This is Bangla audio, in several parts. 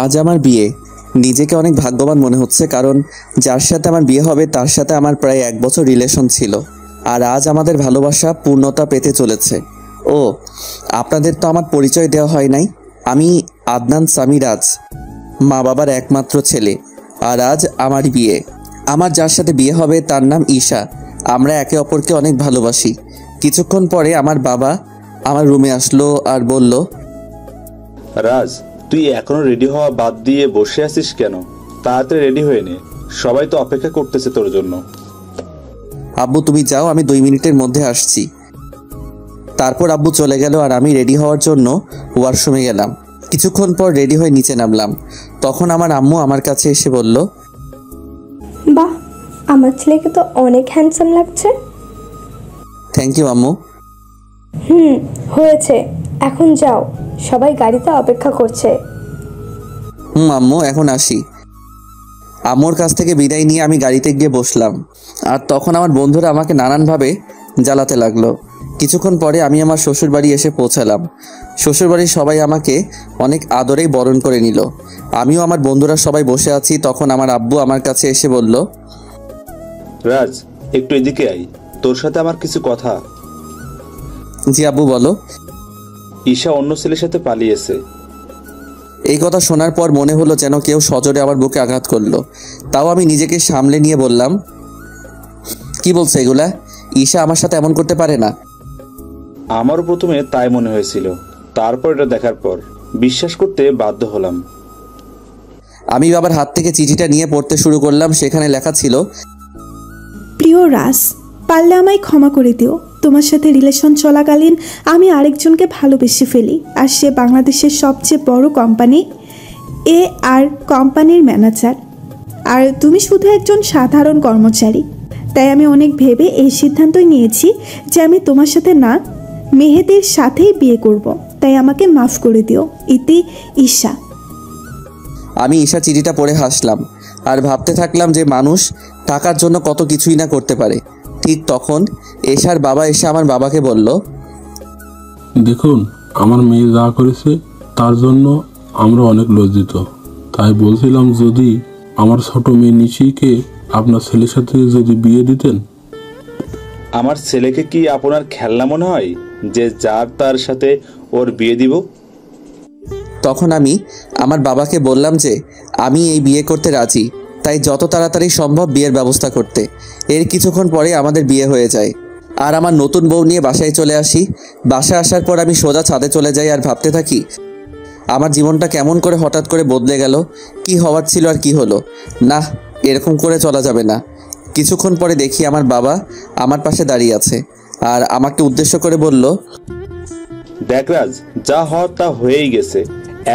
আজ আমার বিয়ে। নিজেকে অনেক ভাগ্যবান মনে হচ্ছে, কারণ যার সাথে আমার বিয়ে হবে তার সাথে আমার প্রায় 1 বছর রিলেশন ছিল। আর আজ আমাদের ভালোবাসা পূর্ণতা পেতে চলেছে। ও, আপনাদের তো আমার পরিচয় দেওয়া হয় নাই। আমি আদনান সামি রাজ, মা বাবার একমাত্র ছেলে। আর আজ আমার বিয়ে। আমার যার সাথে বিয়ে হবে তার নাম ঈশা। আমরা একে অপরকে অনেক ভালোবাসি। কিছুক্ষণ পরে আমার বাবা আমার রুমে আসলো আর বলল, রাজ, তুই এখনো রেডি হওয়া বাদ দিয়ে বসে আছিস কেন? তাড়াতাড়ি রেডি হয়ে নে, সবাই তো অপেক্ষা করতেছে তোর জন্য। আব্বু তুমি যাও, আমি 2 মিনিটের মধ্যে আসছি। তারপর আব্বু চলে গেল আর আমি রেডি হওয়ার জন্য ওয়াশরুমে গেলাম। কিছুক্ষণ পর রেডি হয়ে নিচে নামলাম। তখন আমার আম্মু আমার কাছে এসে বলল, বাহ, আমার ছেলেকে তো অনেক হ্যান্ডসাম লাগছে। থ্যাংক ইউ আম্মু। হয়েছে, এখন যাও, সবাই গাড়িতে অপেক্ষা করছে। আম্মু এখন আসি। আম্মুর কাছ থেকে বিদায় নিয়ে আমি গাড়িতে গিয়ে বসলাম। আর তখন আমার বন্ধুরা আমাকে নানানভাবে জ্বালাতে লাগলো। কিছুক্ষণ পরে আমি আমার শ্বশুরবাড়ি এসে পৌঁছালাম। শ্বশুরবাড়ির সবাই আমাকে অনেক আদরেই বরণ করে নিল। আমিও আমার বন্ধুরা সবাই বসে আছি। তখন আমার আব্বু আমার কাছে এসে বলল, রাজ, একটু এদিকে আই, তোর সাথে আমার কিছু কথা। জি আব্বু বলো। ঈশা অন্য ছেলের সাথে পালিয়েছে। এই কথা শোনার পর মনে হলো যেন কেউ সজোরে আমার বুকে আঘাত করলো। তাও আমি নিজেকে সামলে নিয়ে বললাম, কি বলছো এগুলা? ঈশা আমার সাথে এমন করতে পারে না। আমারও প্রথমে তাই মনে হয়েছিল, তারপর এটা দেখার পর বিশ্বাস করতে বাধ্য হলাম। আমি বাবার হাত থেকে চিঠিটা নিয়ে পড়তে শুরু করলাম। সেখানে লেখা ছিল, প্রিয় রাজ, পারলে আমায় ক্ষমা করে দিও। তোমার সাথে রিলেশন চলাকালীন আমি আরেকজনকে ভালোবেসে ফেলি, আর সে বাংলাদেশের সবচেয়ে বড় কোম্পানি আর কোম্পানির ম্যানেজার, আর তুমি শুধু একজন সাধারণ কর্মচারী। তাই আমি অনেক ভেবে এই সিদ্ধান্তই নিয়েছি যে আমি তোমার সাথে না, মেহেদির সাথেই বিয়ে করব। তাই আমাকে মাফ করে দিও। ইতি ঈশা। আমি ঈশা চিঠিটা পড়ে হাসলাম আর ভাবতে থাকলাম যে মানুষ টাকার জন্য কত কিছুই না করতে পারে। ঠিক তখন ঈশার বাবা এসে আমার বাবাকে বলল, দেখুন, আমার মেয়ে যা করেছে তার জন্য আমরা অনেক লজ্জিত। তাই বলছিলাম, যদি আমার ছোট মেয়ে নিশিকে আপনার ছেলের সাথে যদি বিয়ে দিতেন। আমার ছেলেকে কি আপনার খেলনা মনে হয় যে যার তার সাথে ওর বিয়ে দিব? তখন আমি আমার বাবাকে বললাম যে আমি এই বিয়ে করতে রাজি, তাই যত তাড়াতাড়ি সম্ভব বিয়ের ব্যবস্থা করতে। এর কিছুক্ষণ পরে আমাদের বিয়ে হয়ে যায় আর আমার নতুন বউ নিয়ে বাসায় চলে আসি। বাসায় আসার পর আমি সোজা ছাদে চলে যাই আর ভাবতে থাকি আমার জীবনটা কেমন করে হঠাৎ করে বদলে গেল। কি হওয়ার ছিল আর কি হলো। না, এরকম করে চলা যাবে না। কিছুক্ষণ পরে দেখি আমার বাবা আমার পাশে দাঁড়িয়ে আছে আর আমাকে উদ্দেশ্য করে বলল, দেখ রাজ, যা হওয়ার তা হয়েই গেছে,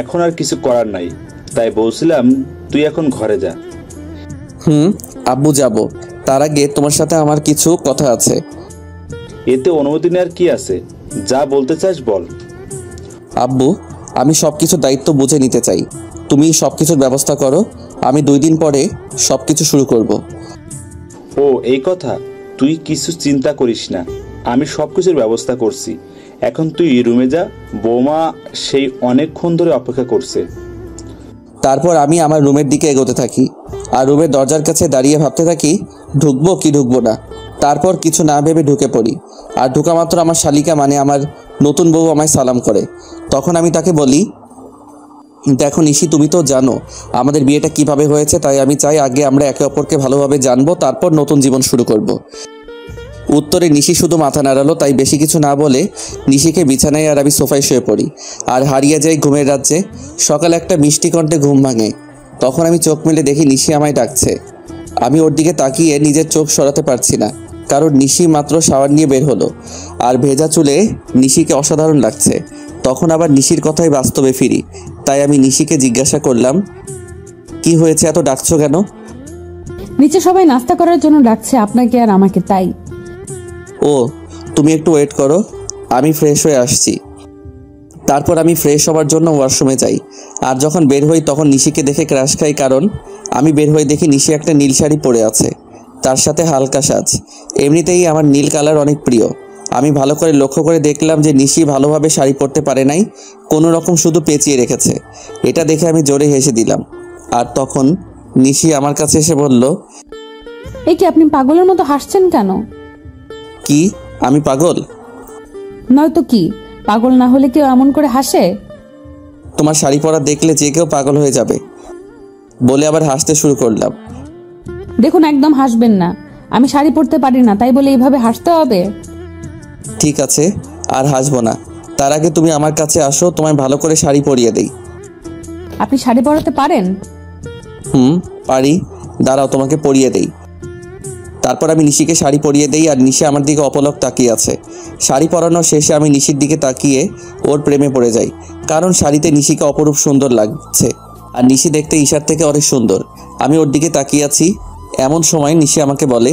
এখন আর কিছু করার নাই। তাই বলছিলাম তুই এখন ঘরে যা। আব্বু যাব, তার আগে তোমার সাথে আমার কিছু কথা আছে। এতে অনুমতি নেওয়ার কি আছে? যা বলতে চাস বল। আব্বু, আমি সব কিছুর দায়িত্ব বুঝে নিতে চাই। তুমি সব কিছুর ব্যবস্থা করো, আমি 2 দিন পরে সব কিছু শুরু করব। ও এই কথা, তুই কিছু চিন্তা করিস না, আমি সব কিছুর ব্যবস্থা করছি। এখন তুই রুমে যা, বৌমা সেই অনেকক্ষণ ধরে অপেক্ষা করছে। তারপর আমি আমার রুমের দিকে এগোতে থাকি আর রুমের দরজার কাছে দাঁড়িয়ে ভাবতে থাকি ঢুকবো কি ঢুকবো না। তারপর কিছু না ভেবে ঢুকে পড়ি। আর ঢুকা মাত্র আমার শালিকা মানে আমার নতুন বউ আমায় সালাম করে। তখন আমি তাকে বলি, দেখো নিশি, তুমি তো জানো আমাদের বিয়েটা কিভাবে হয়েছে, তাই আমি চাই আগে আমরা একে অপরকে ভালোভাবে জানবো, তারপর নতুন জীবন শুরু করব। উত্তরে নিশি শুধু মাথা নাড়ালো। তাই বেশি কিছু না বলে নিশিকে বিছানায় আর আমি সোফায় শুয়ে পড়ি আর হারিয়ে যাই ঘুমের রাজ্যে। সকালে একটা মিষ্টি কণ্ঠে ঘুম ভাঙে। তখন আমি চোখ মেলে দেখি নিশি আমায় ডাকছে। আমি ওর দিকে তাকিয়ে নিজের চোখ সরাতে পারছি না, কারণ নিশি মাত্র শাওয়ার নিয়ে বের হলো আর ভেজা চুলে নিশিকে অসাধারণ লাগছে। তখন আবার নিশির কথাই বাস্তবে ফিরি। তাই আমি নিশিকে জিজ্ঞাসা করলাম, কি হয়েছে, এত ডাকছো কেন? নিচে সবাই নাস্তা করার জন্য ডাকছে, আপনাকে আর আমাকে। তাই। ও, তুমি একটু ওয়েট করো, আমি ফ্রেশ হয়ে আসছি। তারপর আমি ফ্রেশ হওয়ার জন্য ওয়াশরুমে যাই। আর যখন বের হই তখন নিশিকে দেখে ক্রাশ খাই, কারণ আমি বের হয়ে দেখি নিশি একটা নীল শাড়ি পরে আছে, তার সাথে হালকা সাজ। এমনিতেই আমার নীল কালার অনেক প্রিয়। আমি ভালো করে লক্ষ্য করে দেখলাম যে নিশি ভালোভাবে শাড়ি পরতে পারে নাই, কোনো রকম শুধু পেঁচিয়ে রেখেছে। এটা দেখে আমি জোরে হেসে দিলাম। আর তখন নিশি আমার কাছে এসে বলল, এই কি আপনি পাগলের মতো হাসছেন কেন? কি আমি পাগল? নয়তো কি, পাগল না হলে কেউ এমন করে হাসে? তোমার শাড়ি পরা দেখলে যে কেউ পাগল হয়ে যাবে, বলে আবার হাসতে শুরু করলাম। দেখুন, একদম হাসবেন না। আমি শাড়ি পরতে পারি না, তাই বলে এইভাবে হাসতে হবে? ঠিক আছে, আর হাসবো না। তার আগে তুমি আমার কাছে আসো, তোমায় ভালো করে শাড়ি পরিয়ে দেই। আপনি শাড়ি পরাতে পারেন? পারি, দাঁড়াও তোমাকে পরিয়ে দেই। তারপর আমি নিশিকে শাড়ি পরিয়ে দেই, আর নিশি আমার দিকে অপলক তাকিয়ে আছে। শাড়ি পরানো শেষে আমি নিশির দিকে তাকিয়ে ওর প্রেমে পড়ে যাই, কারণ শাড়িতে নিশিকে অপরূপ সুন্দর লাগছে, আর নিশি দেখতে ঈশার থেকে অনেক সুন্দর। আমি ওর দিকে তাকিয়ে আছি, এমন সময় নিশি আমাকে বলে,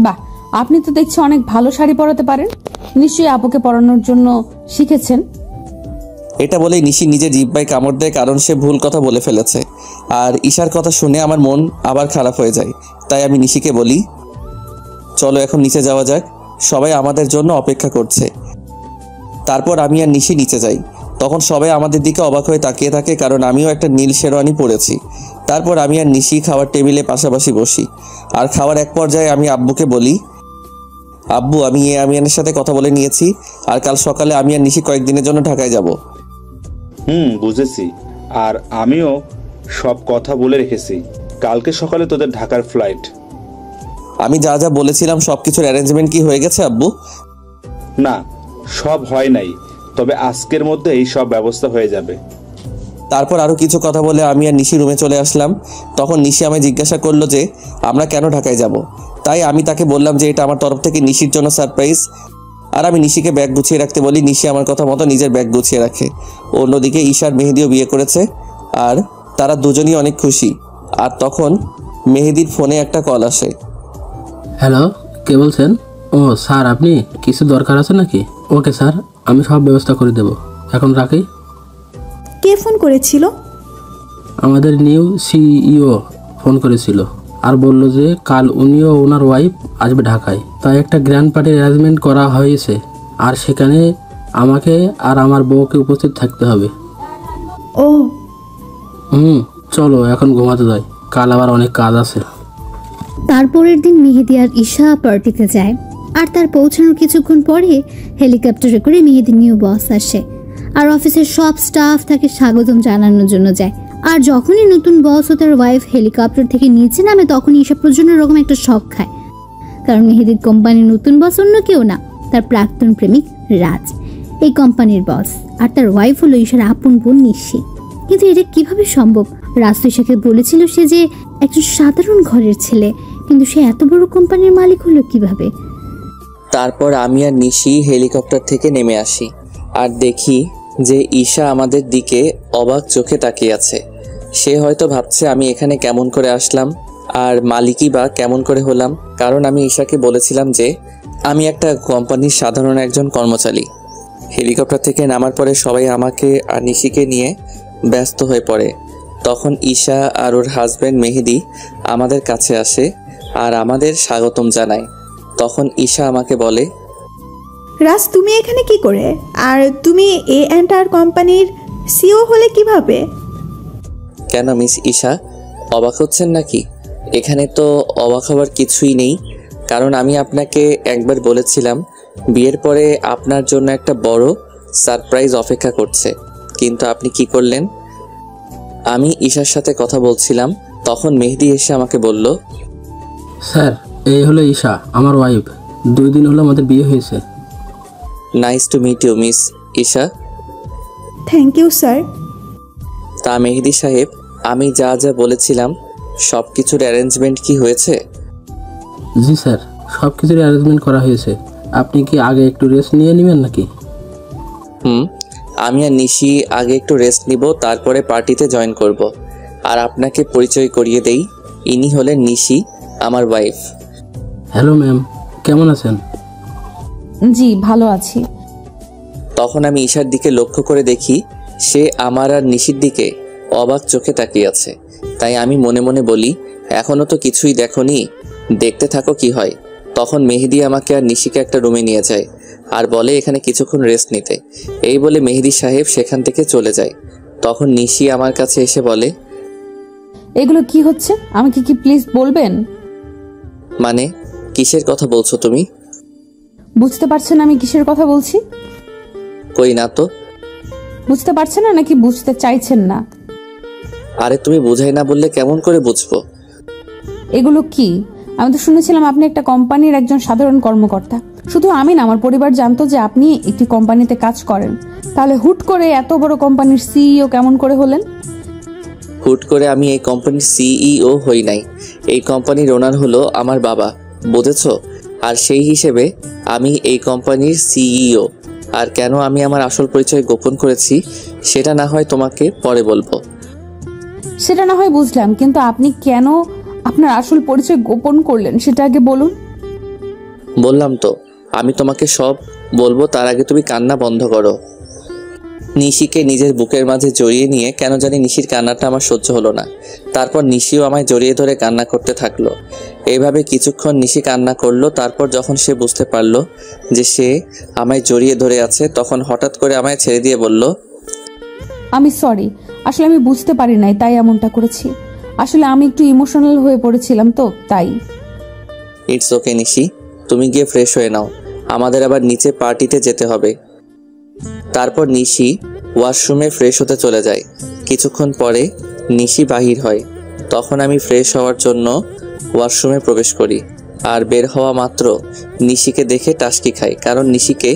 বাহ, আপনি তো দেখছি অনেক ভালো শাড়ি পরাতে পারেন। নিশ্চয়ই আপুকে পরানোর জন্য শিখেছেন। এটা বলেই নিশি নিজে জিহ্বায় কামড় দেয়, কারণ সে ভুল কথা বলে ফেলেছে। আর ঈশার কথা শুনে আমার মন আবার খারাপ হয়ে যায়। তাই আমি নিশিকে বলি, চলো এখন নিচে যাওয়া যাক, সবাই আমাদের জন্য অপেক্ষা করছে। তারপর আমি আর নিশি নিচে যাই। তখন সবাই আমাদের দিকে অবাক হয়ে তাকিয়ে থাকে, কারণ আমিও একটা নীল শেরওয়ানি পরেছি। তারপর আমি আর নিশি খাওয়ার টেবিলে পাশাপাশি বসি। আর খাওয়ার এক পর্যায়ে আমি আব্বুকে বলি, আব্বু, আমি আমিয়ানের সাথে কথা বলে নিয়েছি, আর কাল সকালে আমি আর নিশি কয়েকদিনের জন্য ঢাকায় যাব। বুঝেছি। আর আমিও সব কথা বলে রেখেছি, কালকে সকালে তোদের ঢাকার ফ্লাইট। আমি যা যা বলেছিলাম সব কিছুর অ্যারেঞ্জমেন্ট কি হয়ে গেছে আব্বু? না, সব হয় নাই, তবে আজকের মধ্যেই সব ব্যবস্থা হয়ে যাবে। তারপর আরও কিছু কথা বলে আমি আর নিশি রুমে চলে আসলাম। তখন নিশি আমায় জিজ্ঞাসা করলো যে আমরা কেন ঢাকায় যাব। তাই আমি তাকে বললাম যে এটা আমার তরফ থেকে নিশির জন্য সারপ্রাইজ। আর আমি নিশিকে ব্যাগ গুছিয়ে রাখতে বলি। নিশি আমার কথা মতো নিজের ব্যাগ গুছিয়ে রাখে। অন্যদিকে ঈশার মেহেদিও বিয়ে করেছে, আর তারা দুজনই অনেক খুশি। আর তখন মেহেদির ফোনে একটা কল আসে। হ্যালো, কে বলছেন? ও স্যার, আপনি কিছু দরকার আছে নাকি? ওকে স্যার, আমি সব ব্যবস্থা করে দেব। এখন রাখি। কে ফোন করেছিল? আমাদের নিউ সিইও ফোন করেছিল আর বলল যে কাল উনিও ওনার ওয়াইফ আসবে ঢাকায়, তাই একটা গ্র্যান্ড পার্টির অ্যারেঞ্জমেন্ট করা হয়েছে, আর সেখানে আমাকে আর আমার বউকে উপস্থিত থাকতে হবে। ও চলো এখন ঘুমাতে যাই, কাল আবার অনেক কাজ আছে। তারপরের দিন মেহেদি আর ঈশা পার্টিতে যায়, আর তার পৌঁছানোর কিছুক্ষণ পরে হেলিকপ্টারে করে মেহেদির নিউ বস আসে, আর অফিসের সব স্টাফ তাকে স্বাগতম জানানোর জন্য যায়। আর যখনই নতুন বস ও তার ওয়াইফ হেলিকপ্টার থেকে নিচে নামে, তখনই ঈশা প্রচণ্ড রকম একটা শক খায়, কারণ মেহেদির কোম্পানির নতুন বস অন্য কেউ না, তার প্রাক্তন প্রেমিক রাজ এই কোম্পানির বস, আর তার ওয়াইফ হলো ঈশার আপন বোন নিশি। কিন্তু এটা কিভাবে সম্ভব? রাজ তো ঈশাকে বলেছিল সে যে একজন সাধারণ ঘরের ছেলে, কিন্তু সে এত বড় কোম্পানির মালিক হলো কিভাবে? তারপর আমি আর নিশি হেলিকপ্টার থেকে নেমে আসি, আর দেখি যে ঈশা আমাদের দিকে অবাক চোখে তাকিয়ে আছে। সে হয়তো ভাবছে আমি এখানে কেমন করে আসলাম, আর মালিকই বা কেমন করে হলাম, কারণ আমি ঈশাকে বলেছিলাম যে আমি একটা কোম্পানির সাধারণ একজন কর্মচারী। হেলিকপ্টার থেকে নামার পরে সবাই আমাকে আর নিশিকে নিয়ে ব্যস্ত হয়ে পড়ে। তখন ঈশা আর ওর হাজব্যান্ড মেহেদি আমাদের কাছে আসে আর আমাদের স্বাগতম জানায়। তখন ঈশা আমাকে বলে, রাজ, তুমি এখানে কি করে? আর তুমি এ&আর কোম্পানির সিও হলে কিভাবে? কেন মিস ঈশা, অবাক হচ্ছেন নাকি? এখানে তো অবাক হওয়ার কিছুই নেই, কারণ আমি আপনাকে একবার বলেছিলাম বিয়ের পরে আপনার জন্য একটা বড় সারপ্রাইজ অপেক্ষা করছে, কিন্তু আপনি কি করলেন? আমি ঈশার সাথে কথা বলছিলাম, তখন মেহেদি এসে আমাকে বলল, স্যার, এই হলো ঈশা, আমার ওয়াইফ। 2 দিন হলো আমাদের বিয়ে হয়েছে। Nice to meet you miss Isha. Thank you sir. তা মেহেদি সাহেব, আমি যা যা বলেছিলাম সব কিছুর অ্যারেঞ্জমেন্ট কি হয়েছে? জি স্যার, সব কিছুর অ্যারেঞ্জমেন্ট করা হয়েছে। আপনি কি আগে একটু রেস্ট নিয়ে নেবেন নাকি? আমি আর নিশি আগে একটু রেস্ট নিব, তারপরে পার্টিতে জয়েন করব। আর আপনাকে পরিচয় করিয়ে দেই, ইনি হলেন নিশি, আমার ওয়াইফ। হ্যালো ম্যাম, কেমন আছেন? জি, ভালো আছি। তখন আমি ঈশার দিকে লক্ষ্য করে দেখি সে আমার আর নিশির দিকে অবাক চোখে তাকিয়ে আছে। তাই আমি মনে মনে বলি, এখনো তো কিছুই দেখোনি, দেখতে থাকো কি হয়। তখন মেহেদি আমাকে আর নিশিকে একটা রুমে নিয়ে যায় আর বলে এখানে কিছুক্ষণ রেস্ট নিতে। এই বলে মেহেদি সাহেব সেখান থেকে চলে যায়। তখন নিশি আমার কাছে এসে বলে, এগুলো কি হচ্ছে আমাকে কি প্লিজ বলবেন? মানে কিসের কথা বলছো তুমি? বুঝতে পারছেন আমি কিসের কথা বলছি? কই না তো। বুঝতে পারছেন না নাকি বুঝতে চাইছেন না? আরে তুমি বুঝাই না বললে কেমন করে বুঝবো? এগুলো কি? আমি তো শুনেছিলাম আপনি একটা কোম্পানির একজন সাধারণ কর্মকর্তা। শুধু আমি না, আমার পরিবার জানতো যে আপনি একটি কোম্পানিতে কাজ করেন। তাহলে হুট করে এত বড় কোম্পানির সিইও কেমন করে হলেন? হুট করে আমি এই কোম্পানির সিইও হই নাই। এই কোম্পানির ওনার হলো আমার বাবা, বুঝেছো? আর সেই হিসেবে আমি এই কোম্পানির সিইও। আর কেন আমি আমার আসল পরিচয় গোপন করেছি সেটা না হয় তোমাকে পরে বলবো। সেটা না হয় বুঝলাম, কিন্তু আপনি কেন আপনার আসল পরিচয় গোপন করলেন সেটা আগে বলুন। বললাম তো আমি তোমাকে সব বলবো, তার আগে তুমি কান্না বন্ধ করো। নিশিকে নিজের বুকের মাঝে জড়িয়ে নিয়ে কেন জানি নিশির কান্নাটা আমার সহ্য হলো না। তারপর নিশিও আমায় জড়িয়ে ধরে কান্না করতে থাকলো। এইভাবে কিছুক্ষণ নিশি কান্না করলো। তারপর যখন সে বুঝতে পারলো যে সে আমায় জড়িয়ে ধরে আছে, তখন হঠাৎ করে আমায় ছেড়ে দিয়ে বলল, আমি সরি, আসলে আমি বুঝতে পারি নাই তাই এমনটা করেছি। আসলে আমি একটু ইমোশনাল হয়ে পড়েছিলাম তো তাই। ইটস ওকে নিশি, তুমি গিয়ে ফ্রেশ হয়ে নাও, আমাদের আবার নিচে পার্টিতে যেতে হবে। তারপর নিশি ওয়াশরুমে ফ্রেশ হতে চলে যায়। কিছুক্ষণ পরে নিশি বাহির হয়। তখন আমি ফ্রেশ হওয়ার জন্য ওয়াশরুমে প্রবেশ করি। আর বের হওয়া মাত্র নিশিকে দেখে টাসকি খাই, কারণ নিশিকে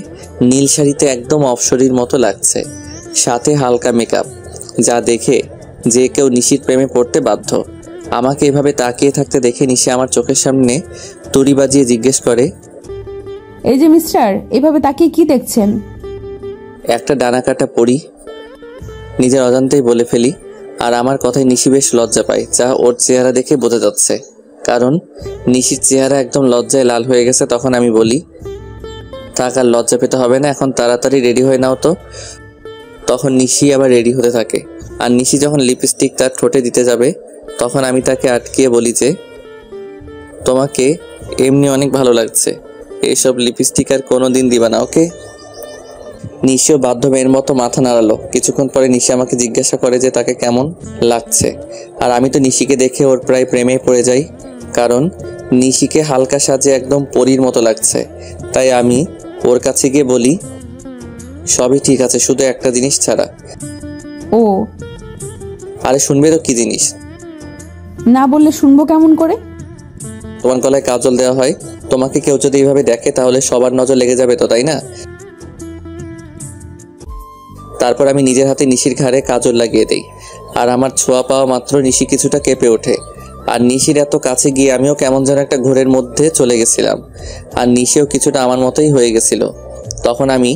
নীল শাড়িতে একদম অপসরীর মতো লাগছে, সাথে হালকা মেকআপ, যা দেখে যে কেউ নিশির প্রেমে পড়তে বাধ্য। আমাকে এভাবে তাকিয়ে থাকতে দেখে নিশি আমার চোখের সামনে তুড়ি বাজিয়ে জিজ্ঞেস করে, এই যে মিস্টার, এভাবে তাকিয়ে কি দেখছেন? একটা ডানা কাটা পড়ি। নিজের অজান্তেই বলে ফেলি। আর আমার কথায় নিশি বেশ লজ্জা পায়, যা ওর চেহারা দেখে বোঝা যাচ্ছে, কারণ নিশির চেহারা একদম লজ্জায় লাল হয়ে গেছে। তখন আমি বলি, থাক আর লজ্জা পেতে হবে না, এখন তাড়াতাড়ি রেডি হয়ে নাও তো। তখন নিশি আবার রেডি হতে থাকে। আর নিশি যখন লিপস্টিক তার ঠোঁটে দিতে যাবে, তখন আমি তাকে আটকিয়ে বলি যে, তোমাকে এমনি অনেক ভালো লাগছে, এইসব লিপস্টিক আর কোনো দিন দিবা না, ওকে? নিশিও বাধ্য মেয়ের মতো মাথা নাড়ালো। কিছুক্ষণ পরে নিশি আমাকে জিজ্ঞাসা করে যে তাকে কেমন লাগছে। আর আমি তো নিশিকে দেখে ওর প্রায় প্রেমে পড়ে যাই, কারণ নিশিকে হালকা সাজে একদম পরীর মতো লাগছে। তাই আমি ওর কাছে গিয়ে বলি, সবই ঠিক আছে, শুধু একটা জিনিস ছাড়া। ও, আরে শুনবে তো কি জিনিস? না বললে শুনবো কেমন করে? তোমার গলায় কাজল দেওয়া হয়, তোমাকে কেউ যদি এইভাবে দেখে তাহলে সবার নজর লেগে যাবে তো, তাই না? তারপর আমি নিজের হাতে নিশির ঘাড়ে কাজল লাগিয়ে দেই। আর আমার ছোঁয়া পাওয়া মাত্র নিশি কিছুটা কেঁপে ওঠে। আর নিশির এত কাছে গিয়ে আমিও কেমন যেন একটা ঘোরের মধ্যে চলে গেছিলাম। আর নিশিও কিছুটা আমার মতোই হয়ে গেছিল। তখন আমি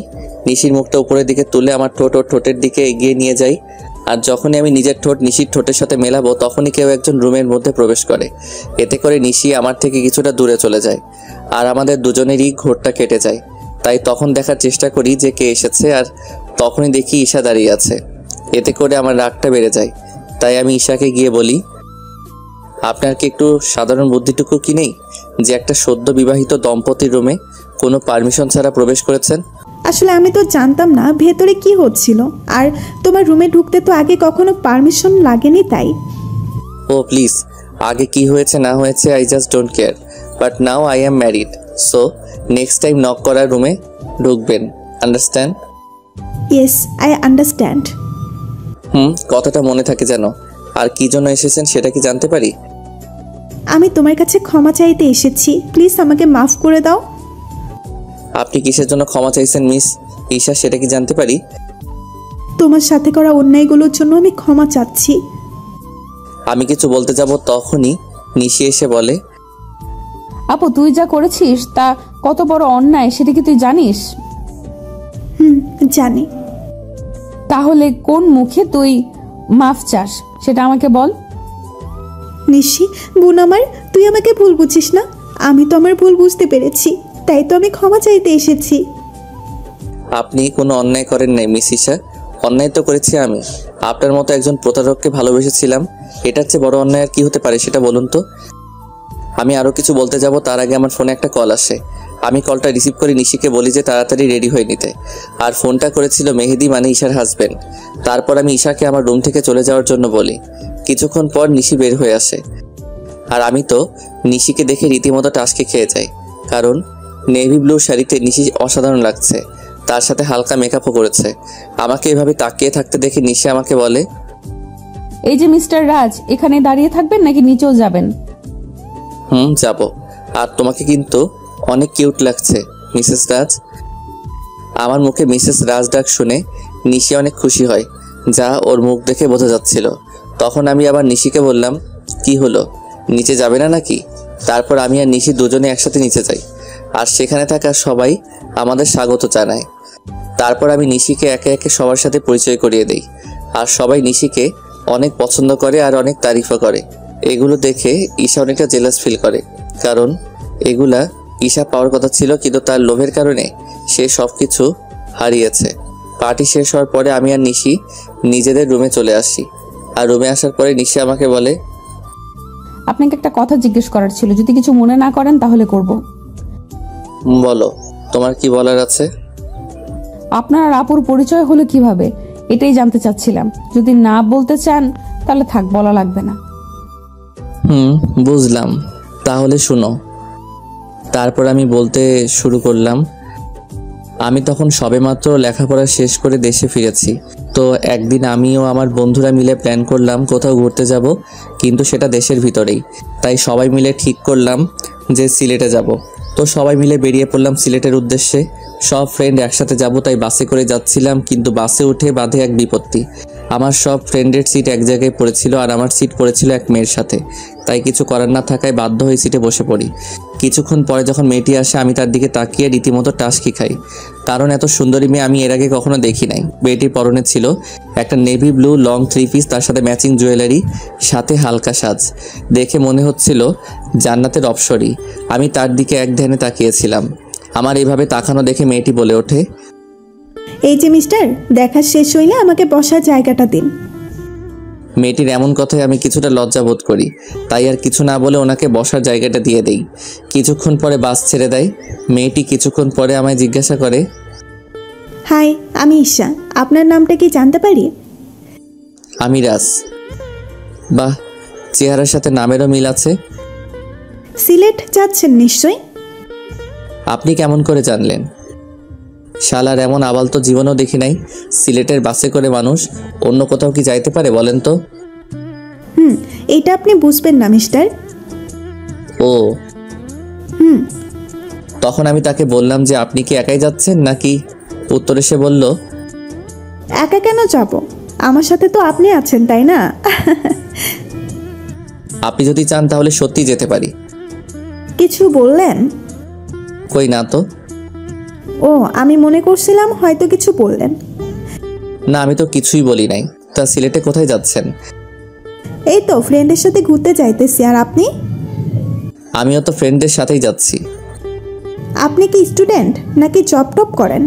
নিশির মুখটা উপরের দিকে তুলে আমার ঠোঁট ও ঠোঁটের দিকে এগিয়ে নিয়ে যাই। আর যখনই আমি নিজের ঠোঁট নিশির ঠোঁটের সাথে মেলাবো, তখনই কেউ একজন রুমের মধ্যে প্রবেশ করে। এতে করে নিশি আমার থেকে কিছুটা দূরে চলে যায়। আর আমাদের দুজনেরই ঘোরটা কেটে যায়। তাই তখন দেখার চেষ্টা করি যে কে এসেছে, আর তখনই দেখি ঈশা দাঁড়িয়ে আছে। এতে করে আমার রাগটা বেড়ে যায়। তাই আমি ঈশাকে গিয়ে বলি, আপনার কি একটু সাধারণ বুদ্ধিটুকু কি নেই যে একটা সদ্য বিবাহিত দম্পতির রুমে কোনো পারমিশন ছাড়া প্রবেশ করেছেন? আসলে আমি তো জানতাম না ভেতরে কি হচ্ছিল, আর তোমার রুমে ঢুকতে তো আগে কখনো পারমিশন লাগেনি তাই। ও প্লিজ, আগে কি হয়েছে না হয়েছে I just don't care, but now I am married, so next time knock করার রুমে ঢুকবেন, আন্ডারস্ট্যান্ড? Yes, I understand. কথাটা মনে থাকে যেন। আর কি জন্য এসেছেন সেটা কি জানতে পারি? আমি তোমার কাছে ক্ষমা চাইতে এসেছি, প্লিজ আমাকে মাফ করে দাও। আপনি কিসের জন্য ক্ষমা চাইছেন মিস ঈশা, সেটা কি জানতে পারি? তোমার সাথে করা অন্যায়গুলোর জন্য আমি ক্ষমা চাচ্ছি। আপু, তুই যা করেছিস তা কত বড় অন্যায় সেটা কি তুই জানিস? জানি। তাহলে কোন মুখে তুই মাফ চাস সেটা আমাকে বল। নিশি বোন আমার, তুই আমাকে ভুল বুঝিস না। আমি তো আমার ভুল বুঝতে পেরেছি, তাই তো আমি ক্ষমা চাইতে এসেছি। আপনি কোনো অন্যায় করেন নাই মিস ঈশা, অন্যায় তো করেছি আমি। আপনার মতো একজন প্রতারককে ভালোবেসেছিলাম, এটার চেয়ে বড় অন্যায় আর কি হতে পারে সেটা বলুন তো? আমি আরও কিছু বলতে যাব তার আগে আমার ফোনে একটা কল আসে। আমি কলটা রিসিভ করে নিশিকে বলি যে তাড়াতাড়ি রেডি হয়ে নিতে। আর ফোনটা করেছিল মেহেদি, মানে ঈশার হাজবেন্ড। তারপর আমি ঈশাকে আমার রুম থেকে চলে যাওয়ার জন্য বলি। কিছুক্ষণ পর নিশি বের হয়ে আসে, আর আমি তো নিশিকে দেখে রীতিমতো টাসকে খেয়ে যাই, কারণ নেভি ব্লু শাড়িতে নিশি অসাধারণ লাগছে, তার সাথে হালকা মেকআপও করেছে। আমাকে এভাবে তাকিয়ে থাকতে দেখে নিশি আমাকে বলে, এই যে মিস্টার রাজ, এখানে দাঁড়িয়ে থাকবেন নাকি নিচেও যাবেন? যাব। আর তোমাকে কিন্তু অনেক কিউট লাগছে মিসেস রাজ। আমার মুখে মিসেস রাজ ডাক শুনে নিশি অনেক খুশি হয়, যা ওর মুখ দেখে বোঝা যাচ্ছিল। তখন আমি আবার নিশিকে বললাম, কি হলো, নিচে যাবে না নাকি? তারপর আমি আর নিশি দুজনে একসাথে নিচে যাই, আর সেখানে থাকা সবাই আমাদের স্বাগত জানায়। তারপর আমি নিশিকে একে একে সবার সাথে পরিচয় করিয়ে দেই, আর সবাই নিশিকে অনেক পছন্দ করে আর অনেক তারিফও করে। এগুলো দেখে ঈশা অনেকটা জেলাস ফিল করে, কারণ এগুলা ঈশা পাওয়ার কথা ছিল, কিন্তু তার লোভের কারণে সে সব কিছু হারিয়েছে। পার্টি শেষ হওয়ার পরে আমি আর নিশি নিজেদের রুমে চলে আসি। আর রুমে আসার পরে নিশি আমাকে বলে, আপনাকে একটা কথা জিজ্ঞেস করার ছিল, যদি কিছু মনে না করেন তাহলে করব। বলো, তোমার কি বলার আছে? আপনার আর আপুর পরিচয় হলো কিভাবে, এটাই জানতে চাচ্ছিলাম। যদি না বলতে চান তাহলে থাক, বলা লাগবে না। বুঝলাম, তাহলে শুনো। তারপর আমি বলতে শুরু করলাম, আমি তখন সবেমাত্র লেখাপড়া শেষ করে দেশে ফিরেছি। তো একদিন আমিও আমার বন্ধুরা মিলে প্ল্যান করলাম কোথাও ঘুরতে যাব, কিন্তু সেটা দেশের ভিতরেই। তাই সবাই মিলে ঠিক করলাম যে সিলেটে যাব। তো সবাই মিলে বেরিয়ে পড়লাম সিলেটের উদ্দেশ্যে। সব ফ্রেন্ড একসাথে যাব, তাই বাসে করে যাচ্ছিলাম, কিন্তু বাসে উঠে বাঁধে এক বিপত্তি। আমার সব ফ্রেন্ডের সিট এক জায়গায় পড়েছিল, আর আমার সিট পড়েছিল এক মেয়ের সাথে। তাই কিছু করার না থাকায় বাধ্য হয়ে সিটে বসে পড়ি। কিছুক্ষণ পরে যখন মেয়েটি আসে, আমি তার দিকে তাকিয়ে রীতিমতো টাসকি খাই, কারণ এত সুন্দরী মেয়ে আমি এর আগে কখনো দেখি নাই। মেয়েটির পরনে ছিল একটা নেভি ব্লু লং 3 পিস, তার সাথে ম্যাচিং জুয়েলারি, সাথে হালকা সাজ। দেখে মনে হচ্ছিল জান্নাতের অপসরী। আমি তার দিকে এক ধ্যানে তাকিয়েছিলাম। আমার এইভাবে তাকানো দেখে মেয়েটি বলে ওঠে, এই যে মিস্টার, দেখা শেষ হইলে আমাকে বসার জায়গাটা দিন। মেয়েটির এমন কথায় আমি কিছুটা লজ্জা বোধ করি, তাই আর কিছু না বলে ওনাকে বসার জায়গাটা দিয়ে দেই। কিছুক্ষণ পরে বাস ছেড়ে দেয়। মেয়েটি কিছুক্ষণ পরে আমায় জিজ্ঞাসা করে, হাই, আমি ঈশা, আপনার নামটা কি জানতে পারি? আমি রাজ। বাহ, চেহারার সাথে নামেরও মিল আছে। সিলেট যাচ্ছেন নিশ্চয়? আপনি কেমন করে জানলেন? শালার এমন আবাল তো জীবনেও দেখি নাই। সিলেটের বাসে করে মানুষ অন্য কোথাও কি যাইতে পারে বলেন তো? এটা আপনি বুঝবেন না মিস্টার। ও, তখন আমি তাকে বললাম যে আপনি কি একাই যাচ্ছেন নাকি? উত্তরে সে বলল, একা কেন যাব, আমার সাথে তো আপনি আছেন, তাই না? আপনি যদি চান তাহলে সত্যি যেতে পারি। কিছু বললেন? কই না তো। ও, আমি মনে করছিলাম হয়তো কিছু বললেন। না, আমি তো কিছুই বলি নাই। তা সিলেটে কোথায় যাচ্ছেন? এই তো ফ্রেন্ডের সাথে ঘুরতে যাইতেছি। আর আপনি? আমিও তো ফ্রেন্ডদের সাথেই যাচ্ছি। আপনি কি স্টুডেন্ট নাকি জব টপ করেন?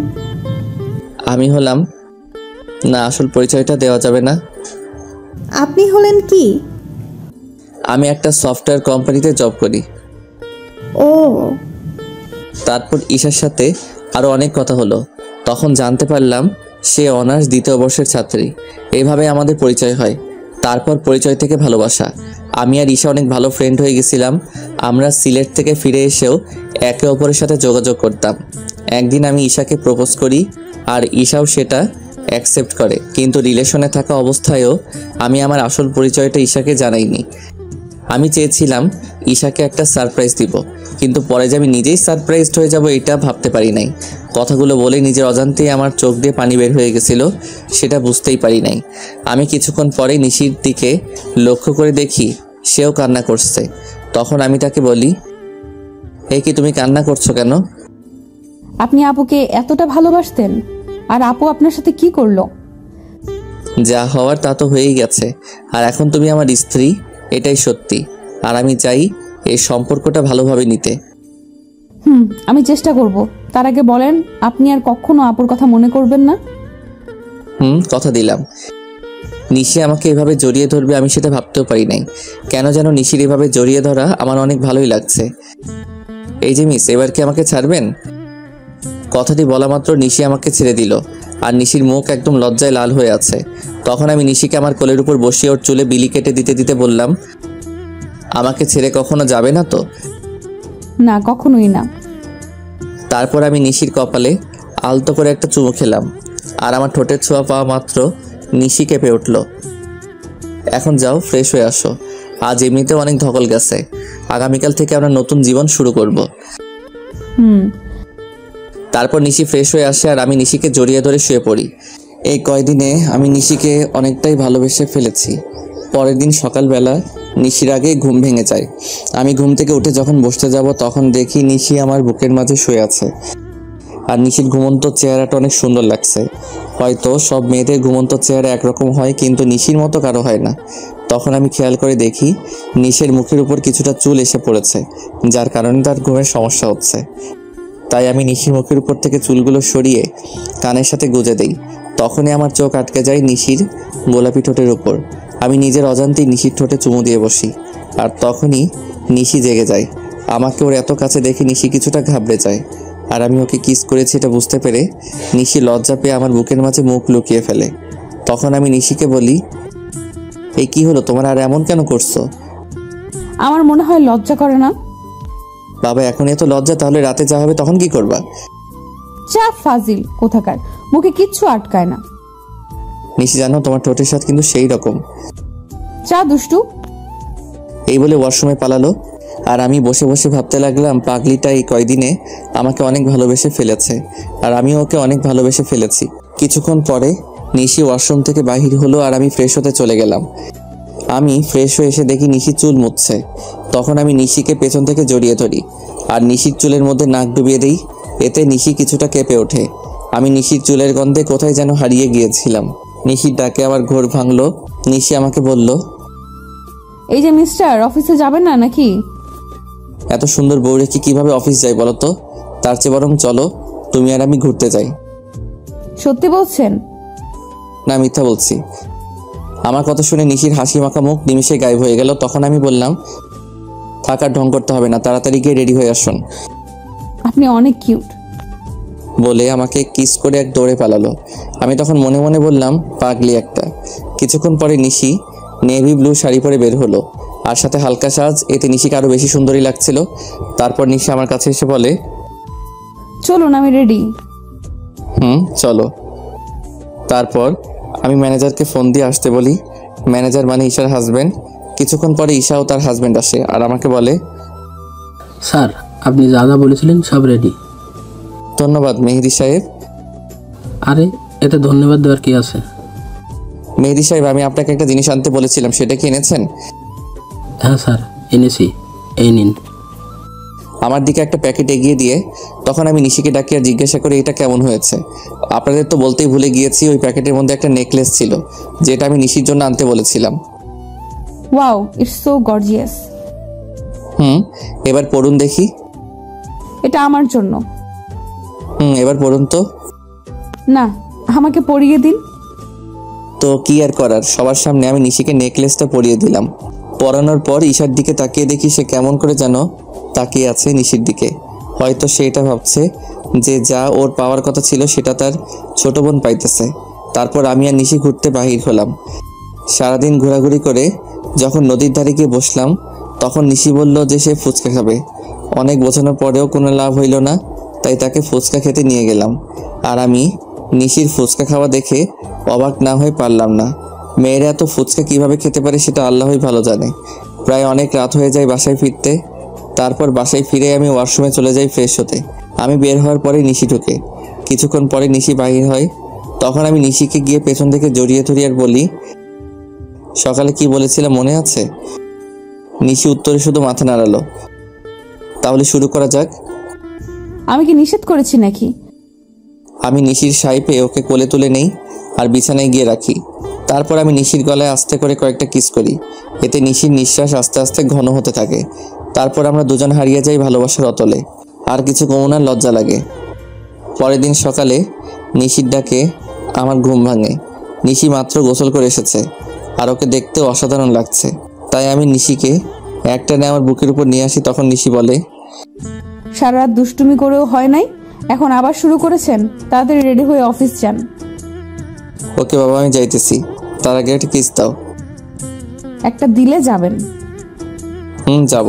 আমি হলাম, না আসল পরিচয়টা দেওয়া যাবে না। আপনি হলেন কি? আমি একটা সফটওয়্যার কোম্পানিতে জব করি। ও, তারপর ঈশার সাথে আরও অনেক কথা হলো। তখন জানতে পারলাম সে অনার্স 2য় বর্ষের ছাত্রী। এইভাবে আমাদের পরিচয় হয়। তারপর পরিচয় থেকে ভালোবাসা। আমি আর ঈশা অনেক ভালো ফ্রেন্ড হয়ে গেছিলাম। আমরা সিলেট থেকে ফিরে এসেও একে অপরের সাথে যোগাযোগ করতাম। একদিন আমি ঈশাকে প্রপোজ করি, আর ঈশাও সেটা অ্যাকসেপ্ট করে, কিন্তু রিলেশনে থাকা অবস্থায়ও আমি আমার আসল পরিচয়টা ঈশাকে জানাইনি। আমি চেয়েছিলাম ঈশাকে একটা সারপ্রাইজ দিব, কিন্তু পরে যে আমি নিজেই সারপ্রাইজড হয়ে যাব এটা ভাবতে পারি নাই। কথাগুলো বলে নিজের অজান্তেই আমার চোখ দিয়ে পানি বের হয়ে গেছিল, সেটা বুঝতেই পারি নাই। আমি কিছুক্ষণ পরেই নিশির দিকে লক্ষ্য করে দেখি সেও কান্না করছে। তখন আমি তাকে বলি, এই কি তুমি কান্না করছো কেন? আপনি আপুকে এতটা ভালোবাসতেন, আর আপু আপনার সাথে কি করলো? যা হওয়ার তা তো হয়েই গেছে, আর এখন তুমি আমার স্ত্রী, এটাই সত্যি। আর আমি চাই এই সম্পর্কটা ভালোভাবে নিতে। আমি চেষ্টা করব। তার আগে বলেন, আপনি আর কখনো আপুর কথা মনে করবেন না? কথা দিলাম। নিশি আমাকে এভাবে জড়িয়ে ধরবে আমি সেটা ভাবতেও পারি নাই। কেন যেন নিশির এভাবে জড়িয়ে ধরা আমার অনেক ভালোই লাগছে। এই যে মিস, এবার কি আমাকে ছাড়বেন? কথাটি বলা মাত্র নিশি আমাকে ছেড়ে দিল, আর নিশির মুখ একদম লজ্জায় লাল হয়ে আছে। তখন আমি নিশিকে আমার কোলের উপর বসিয়ে ওর চুলে বিলি কেটে দিতে দিতে বললাম, আমাকে ছেড়ে কখনো যাবে না তো? না, কখনোই না। তারপর আমি নিশির কপালে আলতো করে একটা চুমু খেলাম, আর আমার ঠোঁটের ছোঁয়া পাওয়া মাত্র নিশি কেঁপে উঠল। এখন যাও, ফ্রেশ হয়ে আসো, আজ এমনিতেও অনেক ধকল গেছে, আগামীকাল থেকে আমরা নতুন জীবন শুরু করব। তারপর নিশি ফ্রেশ হয়ে আসে আর আমি নিশিকে জড়িয়ে ধরে শুয়ে পড়ি। এই কয়দিনে আমি নিশিকে অনেকটাই ভালোবেসে ফেলেছি। পরের দিন সকালবেলা নিশির আগে ঘুম ভেঙে যায়। আমি ঘুম থেকে উঠে যখন বসতে যাব তখন দেখি নিশি আমার বুকের মাঝে শুয়ে আছে, আর নিশির ঘুমন্ত চেহারাটা অনেক সুন্দর লাগছে। হয়তো সব মেয়েদের ঘুমন্ত চেহারা একরকম হয়, কিন্তু নিশির মতো কারো হয় না। তখন আমি খেয়াল করে দেখি নিশির মুখের উপর কিছুটা চুল এসে পড়েছে, যার কারণে তার ঘুমের সমস্যা হচ্ছে। তাই আমি নিশির মুখের উপর থেকে চুলগুলো সরিয়ে কানের সাথে গুজে দেই। তখনই আমার চোখ আটকে যায় নিশির গোলাপি ঠোঁটের উপর। আমি নিজের অজান্তেই নিশির ঠোঁটে চুমু দিয়ে বসি, আর তখনই নিশি জেগে যায়। আমাকে ওর এত কাছে দেখে নিশি কিছুটা ঘাবড়ে যায়, আর আমি ওকে কিস করেছি এটা বুঝতে পেরে নিশি লজ্জা পেয়ে আমার বুকের মাঝে মুখ লুকিয়ে ফেলে। তখন আমি নিশিকে বলি, এই কি হলো তোমার, আর এমন কেন করছো? আমার মনে হয় লজ্জা করে না। বাবা, এখন এত লজ্জা, তাহলে রাতে যা হবে তখন কি করবা? যা ফাজিল কোথাকার, মুখে কিচ্ছু আটকায় না। নিশি জানো, তোমার ঠোঁটের স্বাদ কিন্তু সেই রকম। যা দুষ্টু। এই বলে ওয়াশরুমে পালালো, আর আমি বসে বসে ভাবতে লাগলাম পাগলিটা এই কয়দিনে আমাকে অনেক ভালোবেসে ফেলেছে, আর আমিও ওকে অনেক ভালোবেসে ফেলেছি। কিছুক্ষণ পরে নিশি ওয়াশরুম থেকে বাহির হলো, আর আমি ফ্রেশ হতে চলে গেলাম। আমি ফ্রেশ হয়ে এসে দেখি নিশি চুল মুছছে। তখন আমি নিশিকে পেছন থেকে জড়িয়ে ধরি, আর নিশির চুলের মধ্যে নাক ডুবিয়ে দিই। এতে নিশি কিছুটা কেঁপে ওঠে। আমি নিশির চুলের গন্ধে কোথায় যেন হারিয়ে গিয়েছিলাম। নিশির ডাকে আমার ঘোর ভাঙলো। নিশি আমাকে বলল, এই যে মিস্টার, অফিসে যাবেন না নাকি? এত সুন্দর বউ রেখে কিভাবে অফিস যাই বলো তো? তার চেয়ে বরং চলো তুমি আর আমি ঘুরতে যাই। সত্যি বলছেন? না, মিথ্যা বলছি। আমার কথা শুনে নিশির হাসি মাখা মুখ নিমিষে গায়েব হয়ে গেল। তখন আমি বললাম, থাকার ঢং করতে হবে না, তাড়াতাড়ি গিয়ে রেডি হয়ে আসুন। আপনি অনেক কিউট বলে আমাকে কিস করে এক দৌড়ে পালালো। আমি তখন মনে মনে বললাম, পাগলি একটা। কিছুক্ষণ পরে নিশি নেভি ব্লু শাড়ি পরে বের হলো, আর সাথে হালকা সাজ। এতে নিশিকে আরো বেশি সুন্দরী লাগছিল। তারপর নিশি আমার কাছে এসে বলে, চলুন, আমি রেডি। চলো। তারপর আমি ম্যানেজারকে ফোন দিয়ে আসতে বলি। ম্যানেজার মানে ঈশার হাজব্যান্ড। কিছুক্ষণ পরে ঈশা ও তার হাজব্যান্ড আসে, আর আমাকে বলে, স্যার, আপনি যা যা বলেছিলেন সব রেডি। ধন্যবাদ মেহেদি সাহেব। আরে, এতে ধন্যবাদ দেওয়ার কি আছে? মেহেদি সাহেব, আমি আপনাকে একটা জিনিস আনতে বলেছিলাম, সেটা কি এনেছেন? হ্যাঁ স্যার, এনেছি, এই নিন। আমার দিকে একটা প্যাকেট এগিয়ে দিয়ে তখন আমি নিশিকে ডাকি আর জিজ্ঞাসা করি, এটা কেমন হয়েছে? আপনাদের তো বলতেই ভুলে গিয়েছি, ওই প্যাকেটের মধ্যে একটা নেকলেস ছিল, যেটা আমি নিশির জন্য আনতে বলেছিলাম। Wow, it's so gorgeous. এবার পড়ুন দেখি। এটা আমার জন্য। এবার পড়ুন তো। না, আমাকে পরিয়ে দিন। তো কি আর করার, সবার সামনে আমি নিশিকে নেকলেসটা পরিয়ে দিলাম। পরানোর পর ঈশার দিকে তাকিয়ে দেখি সে কেমন করে যেন তাকিয়ে আছে নিশির দিকে। হয়তো সে এটা ভাবছে যে যা ওর পাওয়ার কথা ছিল সেটা তার ছোট বোন পাইতেছে। তারপর আমি আর নিশি ঘুরতে বাহির হলাম। সারাদিন ঘোরাঘুরি করে যখন নদীর ধারে গিয়ে বসলাম, তখন নিশি বলল যে সে ফুচকা খাবে। অনেক বোঝানোর পরেও কোনো লাভ হইল না, তাই তাকে ফুচকা খেতে নিয়ে গেলাম। আর আমি নিশির ফুচকা খাওয়া দেখে অবাক না হয়ে পারলাম না। মেয়েরা এত ফুচকা কিভাবে খেতে পারে সেটা আল্লাহই ভালো জানে। প্রায় অনেক রাত হয়ে যায় বাসায় ফিরতে। তারপর বাসায় ফিরে আমি ওয়াশরুমে চলে যাই ফ্রেশ হতে। আমি বের হওয়ার পরে নিশি ঢোকে। কিছুক্ষণ পরে নিশি বাহির হয়। তখন আমি নিশিকে গিয়ে পেছন থেকে জড়িয়ে ধরি আর বলি, সকালে কি বলেছিলাম মনে আছে? নিশি উত্তরে শুধু মাথা নাড়ালো। তাহলে শুরু করা যাক। আমি কি নিষেধ করেছি নাকি? আমি নিশির সাই পেয়ে ওকে কোলে তুলে নেই আর বিছানায় গিয়ে রাখি। তারপর আমি নিশির গলায় আস্তে করে কয়েকটা কিস করি। এতে নিশির নিঃশ্বাস আস্তে আস্তে ঘন হতে থাকে। তারপর আমরা দুজন হারিয়ে যাই ভালোবাসার অতলে। আর কিছু কমনার লজ্জা লাগে। পরের দিন সকালে নিশির ডাকে আমার ঘুম ভাঙে। নিশি মাত্র গোসল করে এসেছে আর ওকে দেখতে অসাধারণ লাগছে। তাই আমি নিশিকে একটানে আমার বুকের উপর নিয়ে আসি। তখন নিশি বলে, সারা রাত দুষ্টুমি করেও হয় নাই, এখন আবার শুরু করেছেন? তাড়াতাড়ি রেডি হয়ে অফিস যান। ওকে বাবা, আমি যাইতেছি, তার আগে একটা কিস দাও। একটা দিলে যাবেন? যাব।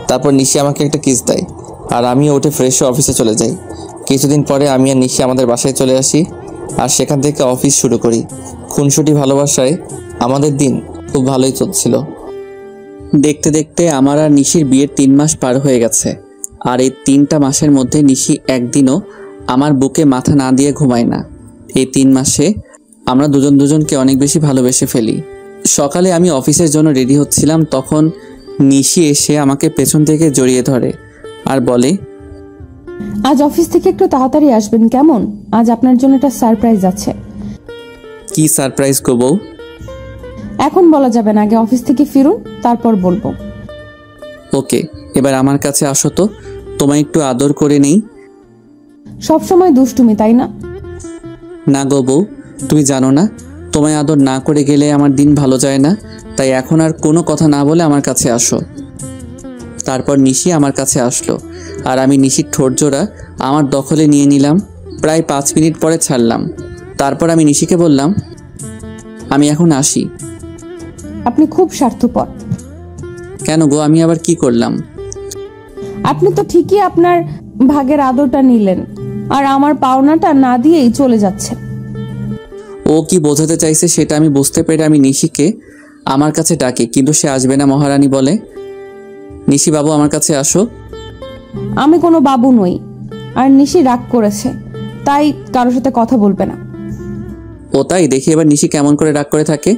তারপর নিশি আমাকে একটা কিস দেয় আর আমিও উঠে ফ্রেশ হয়ে অফিসে চলে যাই। কিছুদিন পরে আমি আর নিশি আমাদের বাসায় চলে আসি আর সেখান থেকে অফিস শুরু করি। খুনসুটি ভালোবাসায় আমাদের দিন খুব ভালোই চলছিল। দেখতে দেখতে আমার আর নিশির বিয়ের 3 মাস পার হয়ে গেছে। আর এই 3টা মাসের মধ্যে নিশি একদিনও আমার বুকে মাথা না দিয়ে ঘুমায় না। এই 3 মাসে আমরা দুজনকে অনেক বেশি ভালোবেসে ফেলি। সকালে আমি অফিসের জন্য রেডি হচ্ছিলাম, তখন নিশি এসে আমাকে পেছন থেকে জড়িয়ে ধরে আর বলে, আজ অফিস থেকে একটু তাড়াতাড়ি আসবেন কেমন? আজ আপনার জন্য একটা সারপ্রাইজ আছে। কি সারপ্রাইজ গো বউ? এখন বলা যাবে না, আগে অফিস থেকে ফিরুন, তারপর বলবো। ওকে, এবার আমার কাছে আসো তো, তোমায় একটু আদর করে নেই। সবসময় দুষ্টুমি, তাই না? না গো বউ, তুমি জানো না, তোমায় আদর না করে গেলে আমার দিন ভালো যায় না। তাই এখন আর কোনো কথা না বলে আমার কাছে আসো। তারপর নিশি আমার কাছে আসলো আর আমি নিশির ঠোঁট জোড়া আমার দখলে নিয়ে নিলাম। প্রায় 5 মিনিট পরে ছাড়লাম। তারপর আমি নিশিকে বললাম, আমি এখন আসি। আপনি খুব স্বার্থপর। কেন গো, আমি আবার কি করলাম? আপনি তো ঠিকই আপনার ভাগের আদরটা নিলেন আর আমার পাওনাটা না দিয়েই চলে যাচ্ছেন। ও কি বোঝাতে চাইছে সেটা আমি বুঝতে পেরে আমি নিশিকে আমার কাছে ডাকি, কিন্তু সে আসবে না। মহারানী বলে, নিশি বাবু আমার কাছে আসো। আমি কোনো বাবু নই। আর নিশি রাগ করেছে, তাই কারোর সাথে কথা বলবে না। ও তাই? দেখি এবার নিশি কেমন করে রাগ করে থাকে।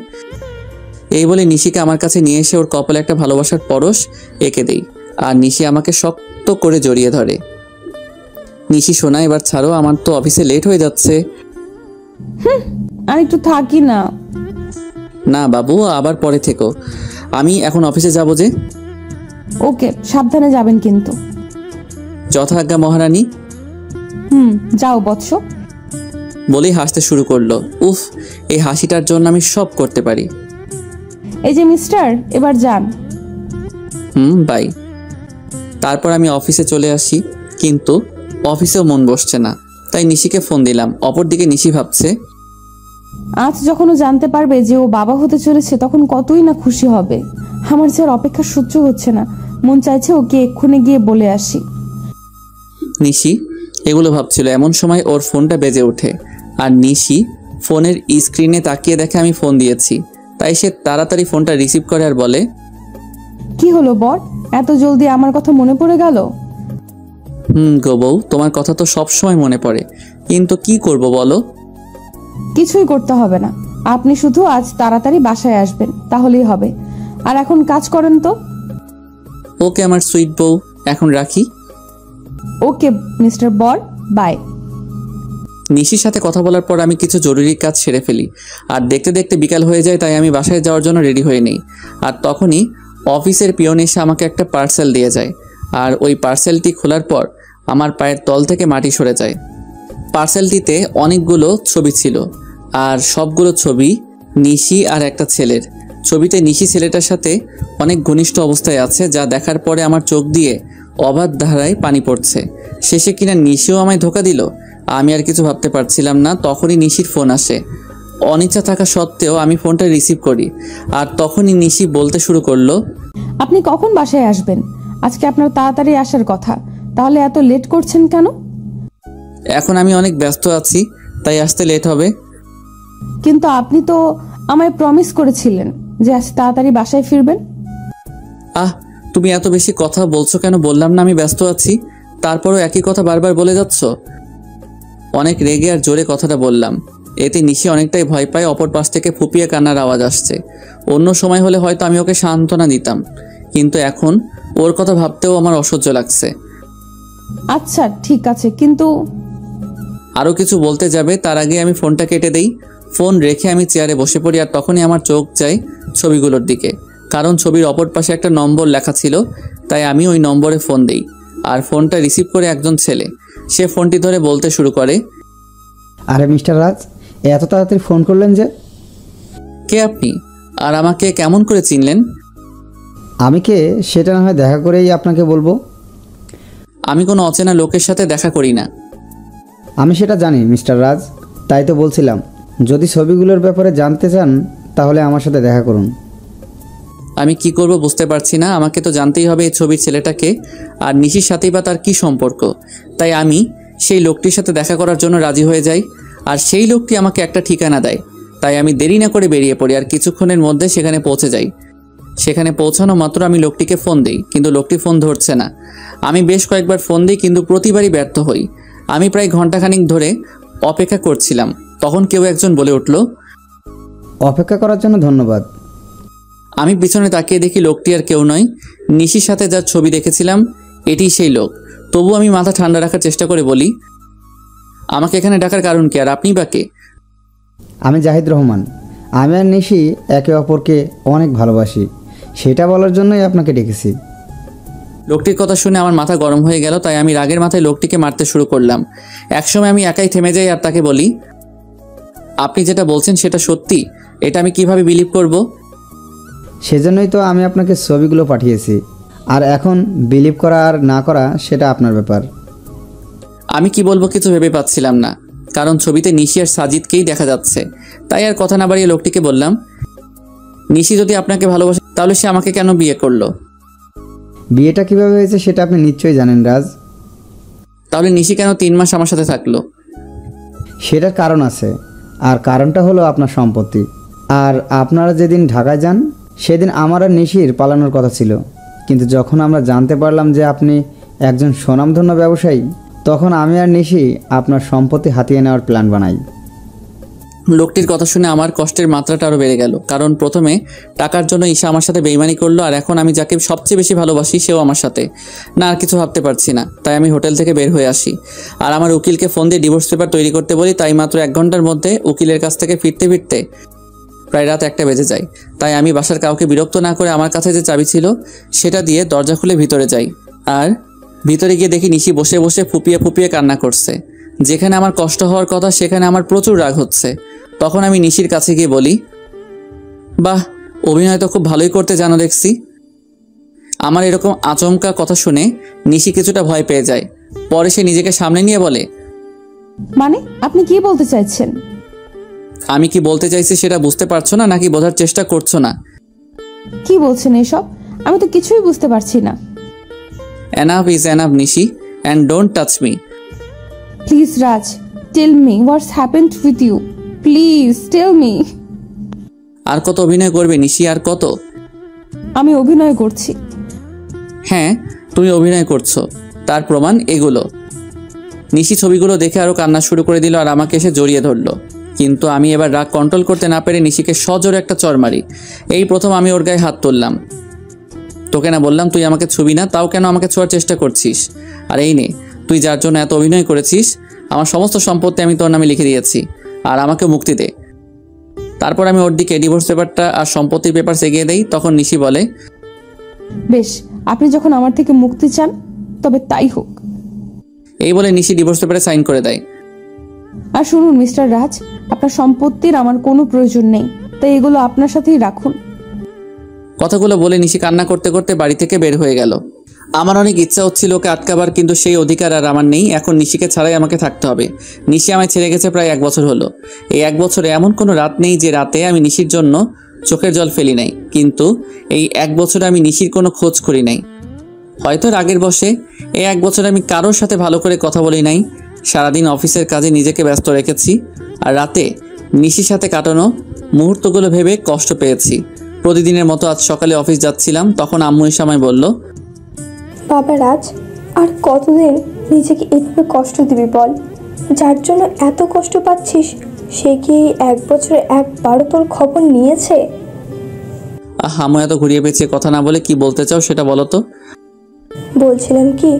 এই বলে নিশিকে আমার কাছে নিয়ে এসে ওর কপালে একটা ভালোবাসার পরশ এঁকে দেই আর নিশি আমাকে শক্ত করে জড়িয়ে ধরে। নিশি শোনা, এবার ছাড়ো, আমার তো অফিসে লেট হয়ে যাচ্ছে। আর একটু থাকি না। না বাবু, আবার পরে থেকো, আমি এখন অফিসে যাব যে। ওকে, সাবধানে যাবেন কিন্তু। যথাজ্ঞা মহারানী। যাও বৎস। বলেই হাসতে শুরু করলো। উফ, এই হাসিটার জন্য আমি সব করতে পারি। এই যে মিস্টার, এবার যান। বাই। তারপর আমি অফিসে চলে আসি, কিন্তু অফিসেও মন বসছে না। তাই নিশিকে ফোন দিলাম। অপরদিকে নিশি ভাবছে, আজ যখন ও জানতে পারবে যে ও বাবা হতে চলেছে তখন কতই না খুশি হবে। আমার যে আর অপেক্ষা সহ্য হচ্ছে না, মন চাইছে ওকে এক্ষুনি গিয়ে বলে আসি। নিশি এগুলো ভাবছিল, এমন সময় ওর ফোনটা বেজে ওঠে আর নিশি ফোনের স্ক্রিনে তাকিয়ে দেখে আমি ফোন দিয়েছি। তাই সে তাড়াতাড়ি ফোনটা রিসিভ করে আর বলে, কি হলো বর, এত জলদি আমার কথা মনে পড়ে গেল? গো বউ, তোমার কথা তো সব সময় মনে পড়ে, কিন্তু কি করব বলো? কিছুই করতে হবে না, আপনি শুধু আজ তাড়াতাড়ি বাসায় আসবেন, তাহলেই হবে। আর এখন কাজ করেন তো। ওকে আমার সুইট বউ, এখন রাখি। ওকে মিস্টার বর, বাই। নিশির সাথে কথা বলার পর আমি কিছু জরুরি কাজ সেরে ফেলি আর দেখতে দেখতে বিকাল হয়ে যায়। তাই আমি বাসায় যাওয়ার জন্য রেডি হয়ে নিই। আর তখনই অফিসের পিয়ন এসে আমাকে একটা পার্সেল দিয়ে যায় আর ওই পার্সেলটি খোলার পর আমার পায়ের তল থেকে মাটি সরে যায়। পার্সেলটিতে অনেকগুলো ছবি ছিল আর সবগুলো ছবি নিশি আর একটা ছেলের। ছবিতে নিশি ছেলেটার সাথে অনেক ঘনিষ্ঠ অবস্থায় আছে, যা দেখার পরে আমার চোখ দিয়ে অবাধ ধারায় পানি পড়ছে। শেষে কিনা নিশিও আমায় ধোকা দিল। আমি আর কিছু ভাবতে পারছিলাম না। তখনই নিশির ফোন আসে। অনিচ্ছা থাকা সত্ত্বেও আমি ফোনটা রিসিভ করি আর তখনই নিশি বলতে শুরু করলো, আপনি কখন বাসায় আসবেন? আজকে আপনার তাড়াতাড়ি আসার কথা, তাহলে এত লেট করছেন কেন? এখন আমি অনেক ব্যস্ত আছি, তাই আসতে লেট হবে। কিন্তু আপনি তো আমায় প্রমিস করেছিলেন যে আজ তাড়াতাড়ি বাসায় ফিরবেন। তুমি এত বেশি কথা বলছো কেন? বললাম না আমি ব্যস্ত আছি, তারপরও একই কথা বারবার বলে যাচ্ছ। অনেক রেগে আর জোরে কথাটা বললাম। এতে নিশি অনেকটাই ভয় পায়। অপর পাশ থেকে ফুপিয়ে কান্নার আওয়াজ আসছে। অন্য সময় হলে হয়তো আমি ওকে সান্ত্বনা দিতাম, কিন্তু এখন ওর কথা ভাবতেও আমার অসহ্য লাগছে। আচ্ছা ঠিক আছে, কিন্তু আরও কিছু বলতে যাবে তার আগে আমি ফোনটা কেটে দেই। ফোন রেখে আমি চেয়ারে বসে পড়ি আর তখনই আমার চোখ যায় ছবিগুলোর দিকে, কারণ ছবির অপর পাশে একটা নম্বর লেখা ছিল। তাই আমি ওই নম্বরে ফোন দেই আর ফোনটা রিসিভ করে একজন ছেলে। সে ফোনটি ধরে বলতে শুরু করে, আরে মিস্টার রাজ, এত তাড়াতাড়ি ফোন করলেন যে? কে আপনি, আর আমাকে কেমন করে চিনলেন? আমি কে সেটা না হয় দেখা করেই আপনাকে বলবো। আমি কোনো অচেনা লোকের সাথে দেখা করি না। আমি সেটা জানি মিস্টার রাজ, তাই তো বলছিলাম যদি ছবিগুলোর ব্যাপারে জানতে চান তাহলে আমার সাথে দেখা করুন। আমি কি করব বুঝতে পারছি না। আমাকে তো জানতেই হবে এই ছবির ছেলেটাকে, আর নিশির সাথেই বা তার কী সম্পর্ক। তাই আমি সেই লোকটির সাথে দেখা করার জন্য রাজি হয়ে যাই, আর সেই লোকটি আমাকে একটা ঠিকানা দেয়। তাই আমি দেরি না করে বেরিয়ে পড়ি, আর কিছুক্ষণের মধ্যে সেখানে পৌঁছে যাই। সেখানে পৌঁছানো মাত্র আমি লোকটিকে ফোন দিই, কিন্তু লোকটি ফোন ধরছে না। আমি বেশ কয়েকবার ফোন দিই, কিন্তু প্রতিবারই ব্যর্থ হই। আমি প্রায় ঘন্টাখানিক ধরে অপেক্ষা করছিলাম। তখন কেউ একজন বলে উঠল, অপেক্ষা করার জন্য ধন্যবাদ। আমি পিছনে তাকিয়ে দেখি লোকটি আর কেউ নয়, নিশির সাথে যার ছবি দেখেছিলাম এটিই সেই লোক। তবু আমি মাথা ঠান্ডা রাখার চেষ্টা করে বলি, আমাকে এখানে ডাকার কারণ কি, আর আপনি বা কে? আমি জাহিদ রহমান। আমি আর নিশি একে অপরকে অনেক ভালোবাসি, সেটা বলার জন্যই আপনাকে ডেকেছি। লোকটির কথা শুনে আমার মাথা গরম হয়ে গেল, তাই আমি রাগের মাথায় লোকটিকে মারতে শুরু করলাম। একসময় আমি একাই থেমে যাই আর তাকে বলি, আপনি যেটা বলছেন সেটা সত্যি? এটা আমি কিভাবে বিলিভ করব? সেজন্যই তো আমি আপনাকে ছবিগুলো পাঠিয়েছি, আর এখন বিলিভ করা আর না করা সেটা আপনার ব্যাপার। আমি কি বলবো কিছু ভেবে পাচ্ছিলাম না, কারণ ছবিতে নিশি আর সাজিদকেই দেখা যাচ্ছে। তাই আর কথা না বাড়িয়ে লোকটিকে বললাম, নিশি যদি আপনাকে ভালোবাসে তাহলে সে আমাকে কেন বিয়ে করলো? বিয়েটা কিভাবে হয়েছে সেটা আপনি নিশ্চয়ই জানেন রাজ। তাহলে নিশি কেন 3 মাস আমার সাথে থাকলো? সেটার কারণ আছে, আর কারণটা হলো আপনার সম্পত্তি। আর আপনারা যেদিন ঢাকায় যান সেদিন আমার আর নিশির পালানোর কথা ছিল, কিন্তু যখন আমরা জানতে পারলাম যে আপনি একজন স্বনামধন্য ব্যবসায়ী, তখন আমি আর নিশি আপনার সম্পত্তি হাতিয়ে নেওয়ার প্ল্যান বানাই। লোকটির কথা শুনে আমার কষ্টের মাত্রাটা আরও বেড়ে গেল, কারণ প্রথমে টাকার জন্য ঈশা আমার সাথে বেইমানি করলো, আর এখন আমি যাকে সবচেয়ে বেশি ভালোবাসি সেও আমার সাথে। না, আর কিছু ভাবতে পারছি না। তাই আমি হোটেল থেকে বের হয়ে আসি, আর আমার উকিলকে ফোন দিয়ে ডিভোর্স পেপার তৈরি করতে বলি। তাই মাত্র 1 ঘন্টার মধ্যে উকিলের কাছ থেকে ফিরতে ফিরতে প্রায় রাত 1টা বেজে যায়। তাই আমি বাসার কাউকে বিরক্ত না করে আমার কাছে যে চাবি ছিল সেটা দিয়ে দরজা খুলে ভিতরে যাই, আর ভিতরে গিয়ে দেখি নিশি বসে বসে ফুপিয়ে ফুপিয়ে কান্না করছে। যেখানে আমার কষ্ট হওয়ার কথা সেখানে আমার প্রচুর রাগ হচ্ছে। তখন আমি নিশির কাছে গিয়ে বলি, বাহ, অভিনয় তো খুব ভালোই করতে জানো দেখছি। আমার এরকম আচমকা কথা শুনে নিশি কিছুটা ভয় পেয়ে যায়। পরে সে নিজেকে সামনে নিয়ে বলে, মানে আপনি কি বলতে চাইছেন? আমি কি বলতে চাইছি সেটা বুঝতে পারছো না, নাকি বোঝার চেষ্টা করছো না? কি বলছেন এসব? আমি তো কিছুই বুঝতে পারছি না। Enough is enough Nishi, and don't touch me. Please Raj, tell me what's happened with you. Please tell me. আর কত অভিনয় করবে নিশি, আর কত? আমি অভিনয় করছি। হ্যাঁ, তুমি অভিনয় করছো, তার প্রমাণ এগুলো। নিশি ছবিগুলো দেখে আরও কান্না শুরু করে দিল, আর আমাকে এসে জড়িয়ে ধরলো। কিন্তু আমি এবার রাগ কন্ট্রোল করতে না পেরে নিশিকে সজোরে একটা চড় মারি। এই প্রথম আমি ওর গায়ে হাত তুললাম। তোকে না বললাম তুই আমাকে ছুবি না, তাও কেন আমাকে ছোঁয়ার চেষ্টা করছিস? আর এই নে, তুই যার জন্য এত অভিনয় করেছিস, আমার সমস্ত সম্পত্তি আমি তোর নামে লিখে দিয়েছি, আর আমাকে মুক্তি দে। তারপর আমি ওর দিকে ডিভোর্স পেপারটা আর সম্পত্তির পেপার এগিয়ে দেই। তখন নিশি বলে, বেশ, আপনি যখন আমার থেকে মুক্তি চান তবে তাই হোক। এই বলে নিশি ডিভোর্স পেপারে সাইন করে দেয়। আর শুনুন মিস্টার রাজ, আপনার সম্পত্তির আমার কোনো প্রয়োজন নেই, তাই এগুলো আপনার সাথেই রাখুন। কথাগুলো বলে নিশি কান্না করতে করতে বাড়ি থেকে বের হয়ে গেল। আমার অনেক ইচ্ছা হচ্ছিল ওকে আটকাবার, কিন্তু সেই অধিকার আর আমার নেই। এখন নিশিকে ছাড়াই আমাকে থাকতে হবে। নিশি আমায় ছেড়ে গেছে প্রায় 1 বছর হলো। এই 1 বছরে এমন কোনো রাত নেই যে রাতে আমি নিশির জন্য চোখের জল ফেলি নাই, কিন্তু এই 1 বছরে আমি নিশির কোনো খোঁজ করি নাই। হয়তো রাগের বশে এই 1 বছরে আমি কারোর সাথে ভালো করে কথা বলি নাই। সারাদিন অফিসের কাজে নিজেকে ব্যস্ত রেখেছি, আর রাতে নিশির সাথে কাটানো মুহূর্তগুলো ভেবে কষ্ট পেয়েছি। প্রতিদিনের মতো আজ সকালে অফিস যাচ্ছিলাম, তখন আম্মু এসে আমায় বলল, বাবা রাজ, আর কতদিন নিজেকে এভাবে কষ্ট দিবি বল? যার জন্য এত কষ্ট পাচ্ছিস সে কি 1 বছরে একবারও তোর খবর নিয়েছে? আম্মু এত ঘুরিয়ে পেঁচিয়ে কথা না বলে কি বলতে চাও সেটা বলো তো। বলছিলাম কি,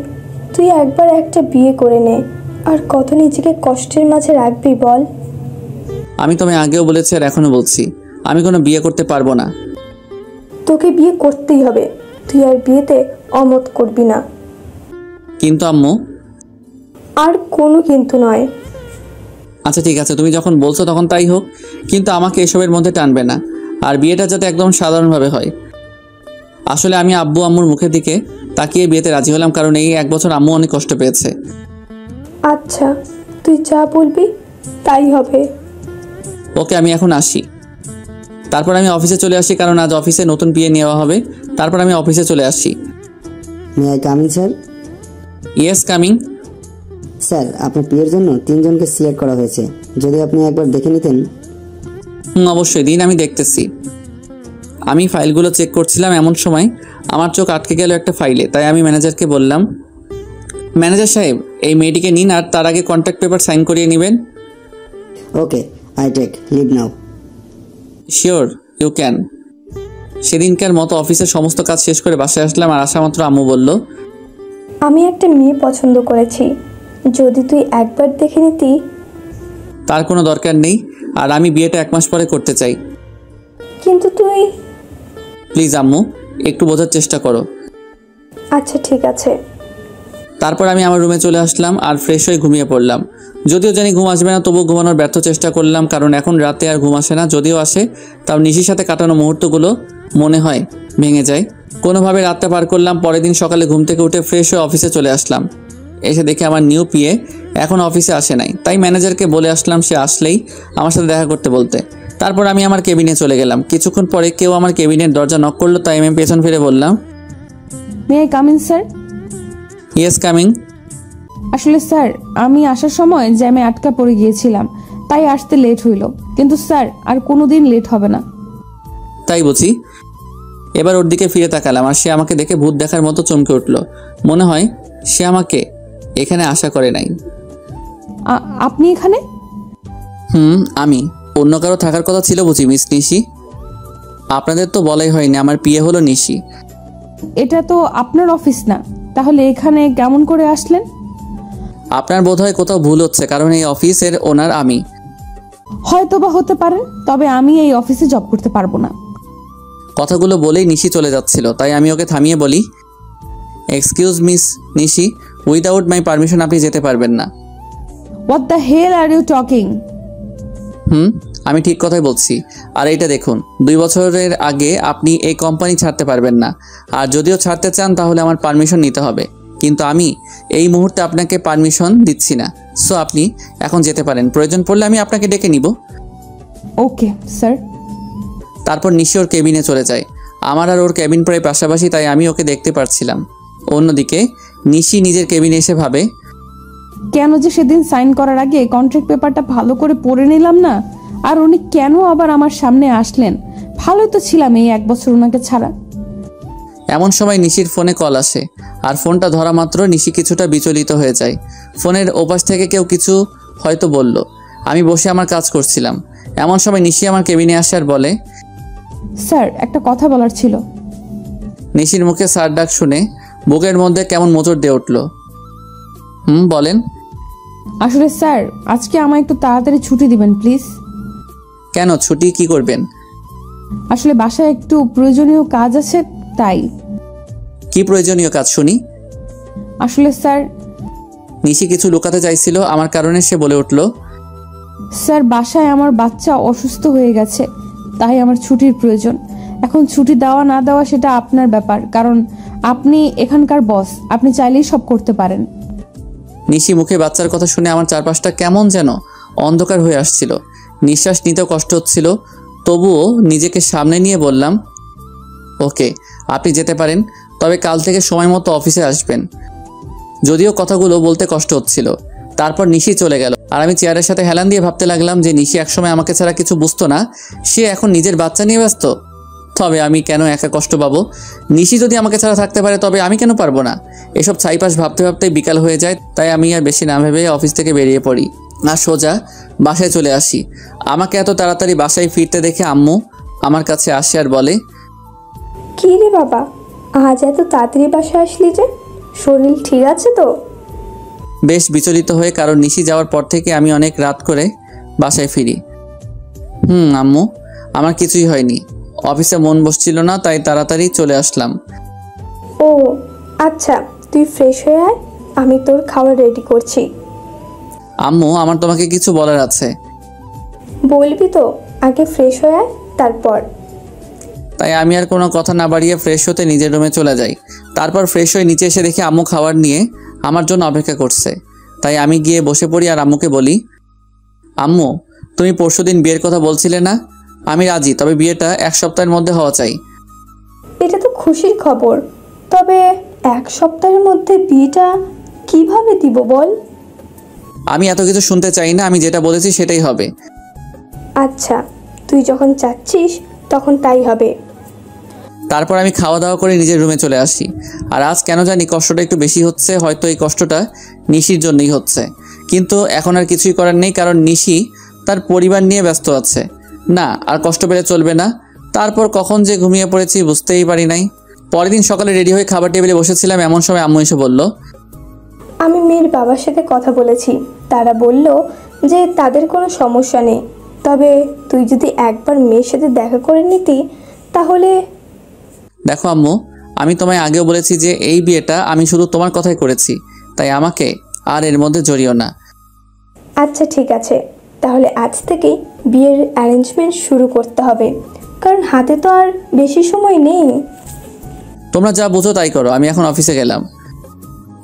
তুই একবার একটা বিয়ে করে নে, আর কত নিজেকে কষ্টের মাঝে রাখবি বল? আমি তোমায় আগেও বলেছি আর এখনো বলছি, আমি কোনো বিয়ে করতে পারবো না। তোকে বিয়ে করতেই হবে, তুই আর বিয়েতে অমত করবি না। কিন্তু আম্মু। আর কোনো কিন্তু নয়। আচ্ছা ঠিক আছে, তুমি যখন বলছো তখন তাই হোক, কিন্তু আমাকে এসবের মধ্যে টানবে না। আর বিয়েটা যাতে একদম সাধারণভাবে হয়। আসলে আমি আব্বু আম্মুর মুখের দিকে তাকিয়ে বিয়েতে রাজি হলাম, কারণ এই 1 বছর আম্মু অনেক কষ্ট পেয়েছে। আচ্ছা, তুই যা বলবি তাই হবে। ওকে, আমি এখন আসি। তারপর আমি অফিসে চলে আসি, কারণ আজ অফিসে নতুন বিয়ে নেওয়া হবে। তারপর আমি অফিসে চলে আসি। May I coming sir? Yes, coming. Sir, আপনার বিয়ের জন্য 3 জনকে সিলেক্ট করা হয়েছে, যদি আপনি একবার দেখে নিতেন। অবশ্যই দিন, আমি দেখতেছি। আমি ফাইলগুলো চেক করছিলাম, এমন সময় আমার চোখ আটকে গেল একটা ফাইলে। তাই আমি ম্যানেজারকে বললাম, ম্যানেজার সাহেব, এই মেয়েটিকে নিন আর তার আগে কন্ট্রাক্ট পেপার সাইন করিয়ে নেবেন। Okay, I take leave now. Sure, you can. সেদিনকার মতো অফিসের সমস্ত কাজ শেষ করে বাসায় আসলাম, আর আসা মাত্র আম্মু বলল, আমি একটা মেয়ে পছন্দ করেছি, যদি তুই একবার দেখে নিতি। তার কোনো দরকার নেই, আর আমি বিয়েটা 1 মাস পরে করতে চাই। কিন্তু তুই। প্লিজ আম্মু, একটু বোঝার চেষ্টা করো। আচ্ছা ঠিক আছে। তারপর আমি আমার রুমে চলে আসলাম আর ফ্রেশ হয়ে ঘুমিয়ে পড়লাম। যদিও জানি ঘুম আসবে না, তবুও ঘুমানোর ব্যর্থ চেষ্টা করলাম, কারণ এখন রাতে আর ঘুম আসে না। যদিও আসে, তাও নিশির সাথে কাটানো মুহূর্তগুলো মনে হয় ভেঙে যায়। কোনোভাবে রাতটা পার করলাম। পরের দিন সকালে ঘুম থেকে উঠে ফ্রেশ হয়ে অফিসে চলে আসলাম। এসে দেখে আমার নিউ পিএ এখন অফিসে আসে নাই। তাই ম্যানেজারকে বলে আসলাম সে আসলেই আমার সাথে দেখা করতে বলতে। তারপর আমি আমার কেবিনে চলে গেলাম। কিছুক্ষণ পরে কেউ আমার কেবিনের দরজা নক করলো, তাই আমি পেছন ফিরে বললাম, may I come in sir? Yes, coming. আসলে স্যার, আমি আসার সময় জ্যামে আটকা পড়ে গিয়েছিলাম, তাই আসতে লেট হইল। কিন্তু স্যার, আর কোনোদিন লেট হবে না। তাই বুঝি? এবার ওর দিকে ফিরে তাকালাম, আর সে আমাকে দেখে ভূত দেখার মতো চমকে উঠল। মনে হয় সে আমাকে এখানে আশা করে নাই। আপনি এখানে? আমি। অন্য কারো থাকার কথা ছিল বুঝি মিস নিশি? আপনাদের তো বলাই হয়নি আমার পিএ হলো নিশি। এটা তো আপনার অফিস না, তাহলে এখানে কেমন করে আসলেন? আপনার বোধহয় কোথাও ভুল হচ্ছে, কারণ এই অফিসের ওনার আমি। হয়তোবা হতে পারেন, তবে আমি এই অফিসে জব করতে পারবো না। কথাগুলো বলেই নিশি চলে যাচ্ছিল, তাই আমি ওকে থামিয়ে বলি, excuse miss Nishi, without my permission আপনি যেতে পারবেন না। What the hell are you talking? আমি ঠিক কথাই বলছি। আর এইটা দেখুন, 2 বছরের আগে আপনি এই কোম্পানি ছাড়তে পারবেন না, আর যদিও ছাড়তে চান তাহলে আমার পারমিশন নিতে হবে। কিন্তু আমি এই মুহূর্তে আপনাকে পারমিশন দিচ্ছি না। সো আপনি এখন যেতে পারেন, প্রয়োজন পড়লে আমি আপনাকে ডেকে নিব। Okay sir. তারপর নিশি ওর কেবিনে চলে যায়। আমার আর ওর কেবিন প্রায় পাশাপাশি, তাই আমি ওকে দেখতে পারছিলাম। অন্যদিকে নিশি নিজের কেবিনে এসে ভাবে, কেন যে সেদিন সাইন করার আগে কন্ট্রাক্ট পেপারটা ভালো করে পড়ে নিলাম না, আর উনি কেন আবার আমার সামনে আসলেন? ভালোই তো ছিলাম এই 1 বছর ওনাকে ছাড়া। এমন সময় নিশির ফোনে কল আসে, আর ফোনটা ধরা মাত্র নিশি কিছুটা বিচলিত হয়ে যায়। ফোনের ওপাশ থেকে কেউ কিছু হয়তো বলল। আমি বসে আমার কাজ করছিলাম। এমন সময় নিশি আমার কেবিনে আসে আর বলে, স্যার, একটা কথা বলার ছিল। নিশির মুখে স্যার ডাক শুনে বুকের মধ্যে কেমন মোচড় দিয়ে উঠল। বলেন। আসলে স্যার, আজকে আমায় একটু তাড়াতাড়ি ছুটি দিবেন প্লিজ। কেন, ছুটি কি করবেন? আসলে বাসায় একটু প্রয়োজনীয় কাজ আছে, তাই। কি প্রয়োজনীয় কাজ শুনি? আসলে স্যার। নিশি কিছু লুকাতে চাইছিল, আমার কারণে সে বলে উঠল, স্যার, বাসায় আমার বাচ্চা অসুস্থ হয়ে গেছে, তাই আমার ছুটির প্রয়োজন। এখন ছুটি দেওয়া না দেওয়া সেটা আপনার ব্যাপার, কারণ আপনি এখানকার বস, আপনি চাইলেই সব করতে পারেন। নিশি মুখে বাচ্চার কথা শুনে আমার চারপাশটা কেমন যেন অন্ধকার হয়ে আসছিল। নিঃশ্বাস নিতেও কষ্ট হচ্ছিল, তবুও নিজেকে সামনে নিয়ে বললাম, ওকে, আপনি যেতে পারেন, তবে কাল থেকে সময় মতো অফিসে আসবেন। যদিও কথাগুলো বলতে কষ্ট হচ্ছিল। তারপর নিশি চলে গেল, আর আমি চেয়ারের সাথে হেলান দিয়ে ভাবতে লাগলাম যে নিশি একসময় আমাকে ছাড়া কিছু বুঝতো না, সে এখন নিজের বাচ্চা নিয়ে ব্যস্ত। তবে আমি কেন একা কষ্ট পাবো? নিশি যদি আমাকে ছাড়া থাকতে পারে, তবে আমি কেন পারবো না? এসব ছাইপাশ ভাবতে ভাবতেই বিকাল হয়ে যায়। তাই আমি আর বেশি না ভেবে অফিস থেকে বেরিয়ে পড়ি আর সোজা বাসায় চলে আসি। আমাকে এত তাড়াতাড়ি বাসায় ফিরতে দেখে আম্মু আমার কাছে আসে আর বলে, কি রে বাবা, আজ এত তাড়াতাড়ি বাসায় আসলি যে? শরীর ঠিক আছে তো? বেশ বিচলিত হয়ে, কারণ নিশি যাওয়ার পর থেকে আমি অনেক রাত করে বাসায় ফিরি। আম্মু, আমার কিছুই হয়নি। অফিসে মন বসছিল না, তাই তাড়াতাড়ি চলে আসলাম। ও আচ্ছা, তুই ফ্রেশ হয়ে আয়, আমি তোর খাবার রেডি করছি। আম্মু, আমার তোমাকে কিছু বলার আছে। বলবি তো? আগে ফ্রেশ হয়ে আয়, তারপর। তাই আমি আর কোনো কথা না বাড়িয়ে ফ্রেশ হতে নিজের রুমে চলে যাই। তারপর ফ্রেশ হয়ে নিচে এসে দেখি আম্মু খাবার নিয়ে আমার জন্য অপেক্ষা করছে। তাই আমি গিয়ে বসে পড়ি আর আম্মুকে বলি, আম্মু, তুমি পরশুদিন বিয়ের কথা বলছিলে না? আমি রাজি, তবে বিয়েটা 1 সপ্তাহের মধ্যে হওয়া চাই। এটা তো খুশির খবর, তবে 1 সপ্তাহের মধ্যে বিয়েটা কিভাবে দিব বল? আমি এত কিছু শুনতে চাই না, আমি যেটা বলেছি সেটাই হবে। আচ্ছা, তুই যখন চাচ্ছিস তখন তাই হবে। তারপর আমি খাওয়া দাওয়া করে নিজের রুমে চলে আসি। আর আজ কেন জানি কষ্টটা একটু বেশি হচ্ছে, হয়তো এই কষ্টটা নিশির জন্যই হচ্ছে। কিন্তু এখন আর কিছুই করার নেই, কারণ নিশি তার পরিবার নিয়ে ব্যস্ত আছে। না, আর কষ্ট পেলে চলবে না। তারপর কখন যে ঘুমিয়ে পড়েছি বুঝতেই পারি নাই। পরের দিন সকালে রেডি হয়ে খাবার টেবিলে বসেছিলাম, এমন সময় আম্মু এসে বলল, আমি মেয়ের বাবার সাথে কথা বলেছি, তারা বলল যে তাদের কোনো সমস্যা নেই, তবে তুই যদি একবার মেয়ের সাথে দেখা করে নিতি তাহলে। দেখো আম্মু, আমি তোমায় আগেও বলেছি যে এই বিয়েটা আমি শুধু তোমার কথাই করেছি, তাই আমাকে আর এর মধ্যে জড়িও না। আচ্ছা ঠিক আছে, তাহলে আজ থেকেই বিয়ের অ্যারেঞ্জমেন্ট শুরু করতে হবে, কারণ হাতে তো আর বেশি সময় নেই। তোমরা যা বুঝো তাই করো, আমি এখন অফিসে গেলাম।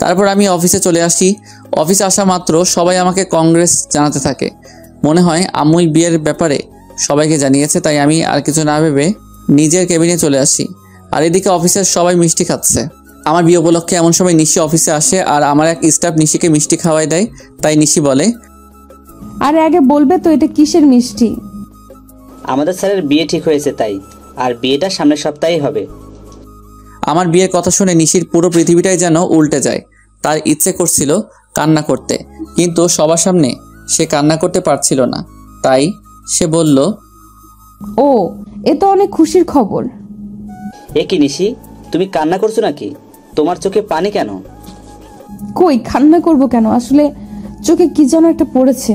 তারপর আমি অফিসে চলে আসি। অফিসে আসা মাত্র সবাই আমাকে কংগ্রেস জানাতে থাকে। মনে হয় আম্মুই বিয়ের ব্যাপারে সবাইকে জানিয়েছে, তাই আমি আর কিছু না ভেবে নিজের কেবিনে চলে আসি। আর এদিকে অফিসের সবাই মিষ্টি খাচ্ছে। আমার বিয়ে উপলক্ষে এমন সময় নিশি অফিসে আসে আর আমার এক স্টাফ নিশিকে মিষ্টি খাওয়াই দেয়। তাই নিশি বলে, আরে আগে বলবে তো এটা কিসের মিষ্টি? আমাদের স্যারের বিয়ে ঠিক হয়েছে তাই, আর বিয়েটা সামনের সপ্তাহেই হবে। আমার বিয়ের কথা শুনে নিশির পুরো পৃথিবীটাই যেন উল্টে যায়। তার ইচ্ছে করছিল কান্না করতে, কিন্তু সবার সামনে সে কান্না করতে পারছিল না। তাই সে বলল, ও, এ তো অনেক খুশির খবর। এ কি নিশি, তুমি কান্না করছো নাকি? তোমার চোখে পানি কেন? কই, কান্না করব কেন? আসলে চোখে কি যেন একটা পড়েছে।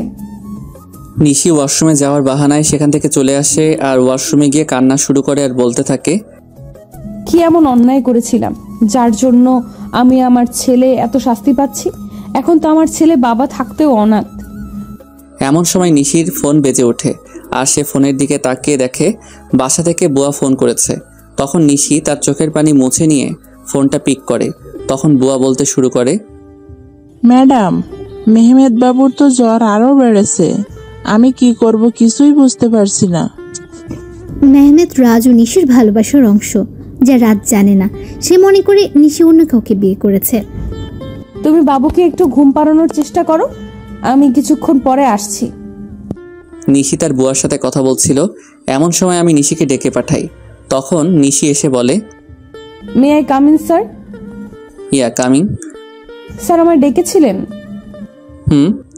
নিশি ওয়াশরুমে যাওয়ার বাহানায় সেখান থেকে চলে আসে আর ওয়াশরুমে গিয়ে কান্না শুরু করে আর বলতে থাকে, কি এমন অন্যায় করেছিলাম যার জন্য আমি আমার ছেলে এত শাস্তি পাচ্ছি? এখন তো আমার ছেলে বাবা থাকতেও অনাথ। এমন সময় নিশির ফোন বেজে ওঠে আর সে ফোনের দিকে তাকিয়ে দেখে বাসা থেকে বুয়া ফোন করেছে। তখন নিশি তার চোখের পানি মুছে নিয়ে ফোনটা পিক করে। তখন বুয়া বলতে শুরু করে, ম্যাডাম, মেহমেদ বাবুর তো জ্বর আরো বেড়েছে, আমি কি করব কিছুই বুঝতে পারছি না। মেহমেদ রাজু নিশির ভালোবাসার অংশ, যা রাত জানে না। সে মনে করে নিশি অন্য কাউকে বিয়ে করেছে। তুমি বাবুকে একটু ঘুম পাড়ানোর চেষ্টা করো, আমি কিছুক্ষণ পরে আসছি। নিশি তার বুয়ার সাথে কথা বলছিল। এমন সময় আমি নিশিকে ডেকে পাঠাই। তখন নিশি এসে বলে, may I come in sir? Ya coming. Sir আমায় ডেকেছিলেন?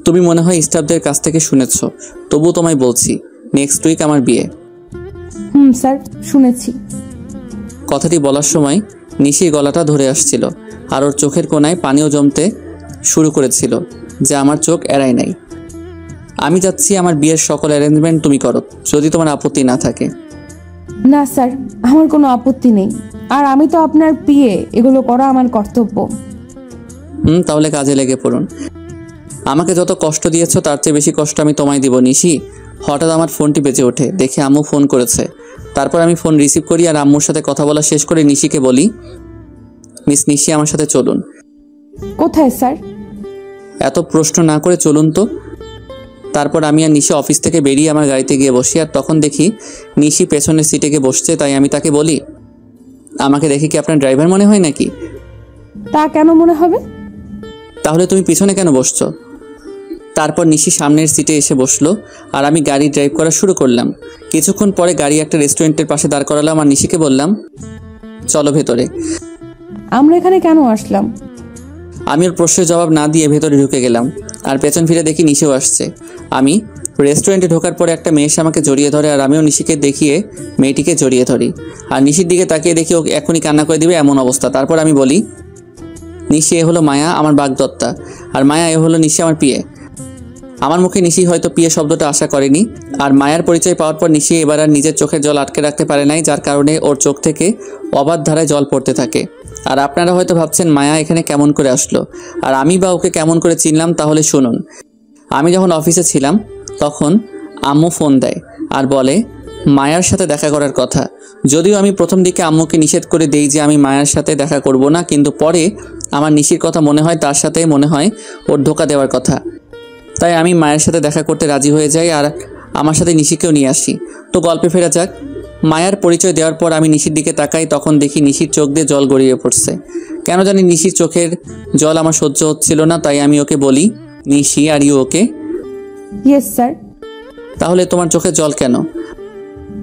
তুমি মনে হয় স্টাফদের কাছ থেকে শুনেছ, তবু তোমায় বলছি, নেক্সট উইক আমার বিয়ে। স্যার, শুনেছি। কথাটি বলার সময় নিশির গলাটা ধরে আসছিল আর ওর চোখের কোণায় পানিও জমতে শুরু করেছিল, যে আমার চোখ এড়ায় নাই। আমি যাচ্ছি, আমার বিয়ের সকল অ্যারেঞ্জমেন্ট তুমি করো, যদি তোমার আপত্তি না থাকে। না স্যার, আমার কোনো আপত্তি নেই, আর আমি তো আপনার পিএ, এগুলো করা আমার কর্তব্য। তাহলে কাজে লেগে পড়ুন। আমাকে যত কষ্ট দিয়েছো তার চেয়ে বেশি কষ্ট আমি তোমায় দিব নিশি। হঠাৎ আমার ফোনটি বেজে ওঠে, দেখে আম্মু ফোন করেছে। তারপর আমি ফোন রিসিভ করি আর আম্মুর সাথে কথা বলা শেষ করে নিশিকে বলি, মিস নিশি, আমার সাথে চলুন। কোথায় স্যার? এত প্রশ্ন না করে চলুন তো। তারপর আমি আর নিশি অফিস থেকে বেরিয়ে আমার গাড়িতে গিয়ে বসি, আর তখন দেখি নিশি পেছনের সিটে গিয়ে বসছে। তাই আমি তাকে বলি, আমাকে দেখে কি আপনার ড্রাইভার মনে হয় নাকি? তা কেন মনে হবে? তাহলে তুমি পিছনে কেন বসছো? তারপর নিশি সামনের সিটে এসে বসলো আর আমি গাড়ি ড্রাইভ করা শুরু করলাম। কিছুক্ষণ পরে গাড়ি একটা রেস্টুরেন্টের পাশে দাঁড় করালাম আর নিশিকে বললাম, চলো ভেতরে। আমরা এখানে কেন আসলাম? আমি ওর প্রশ্নের জবাব না দিয়ে ভেতরে ঢুকে গেলাম আর পেছন ফিরে দেখি নিশিও আসছে। আমি রেস্টুরেন্টে ঢোকার পরে একটা মেয়ে এসে আমাকে জড়িয়ে ধরে আর আমিও নিশিকে দেখিয়ে মেয়েটিকে জড়িয়ে ধরি। আর নিশির দিকে তাকিয়ে দেখি ও এখনই কান্না করে দিবে এমন অবস্থা। তারপর আমি বলি, নিশি, এ হলো মায়া, আমার বাগদত্তা, আর মায়া এ হলো নিশি, আমার পিয়ে। আমার মুখে নিশি হয়তো পিয়ে শব্দটা আশা করেনি। আর মায়ার পরিচয় পাওয়ার পর নিশি এবার আর নিজের চোখের জল আটকে রাখতে পারে নাই, যার কারণে ওর চোখ থেকে অবাধ ধারায় জল পড়তে থাকে। আর আপনারা হয়তো ভাবছেন মায়া এখানে কেমন করে আসলো আর আমি বা ওকে কেমন করে চিনলাম, তাহলে শুনুন। আমি যখন অফিসে ছিলাম তখন আম্মু ফোন দেয় আর বলে মায়ার সাথে দেখা করার কথা। যদিও আমি প্রথম দিকে আম্মুকে নিষেধ করে দেই যে আমি মায়ার সাথে দেখা করব না, কিন্তু পরে আমার নিশির কথা মনে হয়, তার সাথে মনে হয় ওর ধোকা দেওয়ার কথা। তাই আমি মায়ের সাথে দেখা করতে রাজি হয়ে যাই আর আমার সাথে নিশিকেও নিয়ে আসি। তো গল্পে ফেরা যাক। মায়ার পরিচয় দেওয়ার পর আমি নিশির দিকে তাকাই, তখন দেখি নিশির চোখ দিয়ে জল গড়িয়ে পড়ছে। কেন জানি নিশির চোখের জল আমার সহ্য হচ্ছিল না, তাই আমি ওকে বলি, Nishi are you okay? Yes sir. তাহলে তোমার চোখে জল কেন?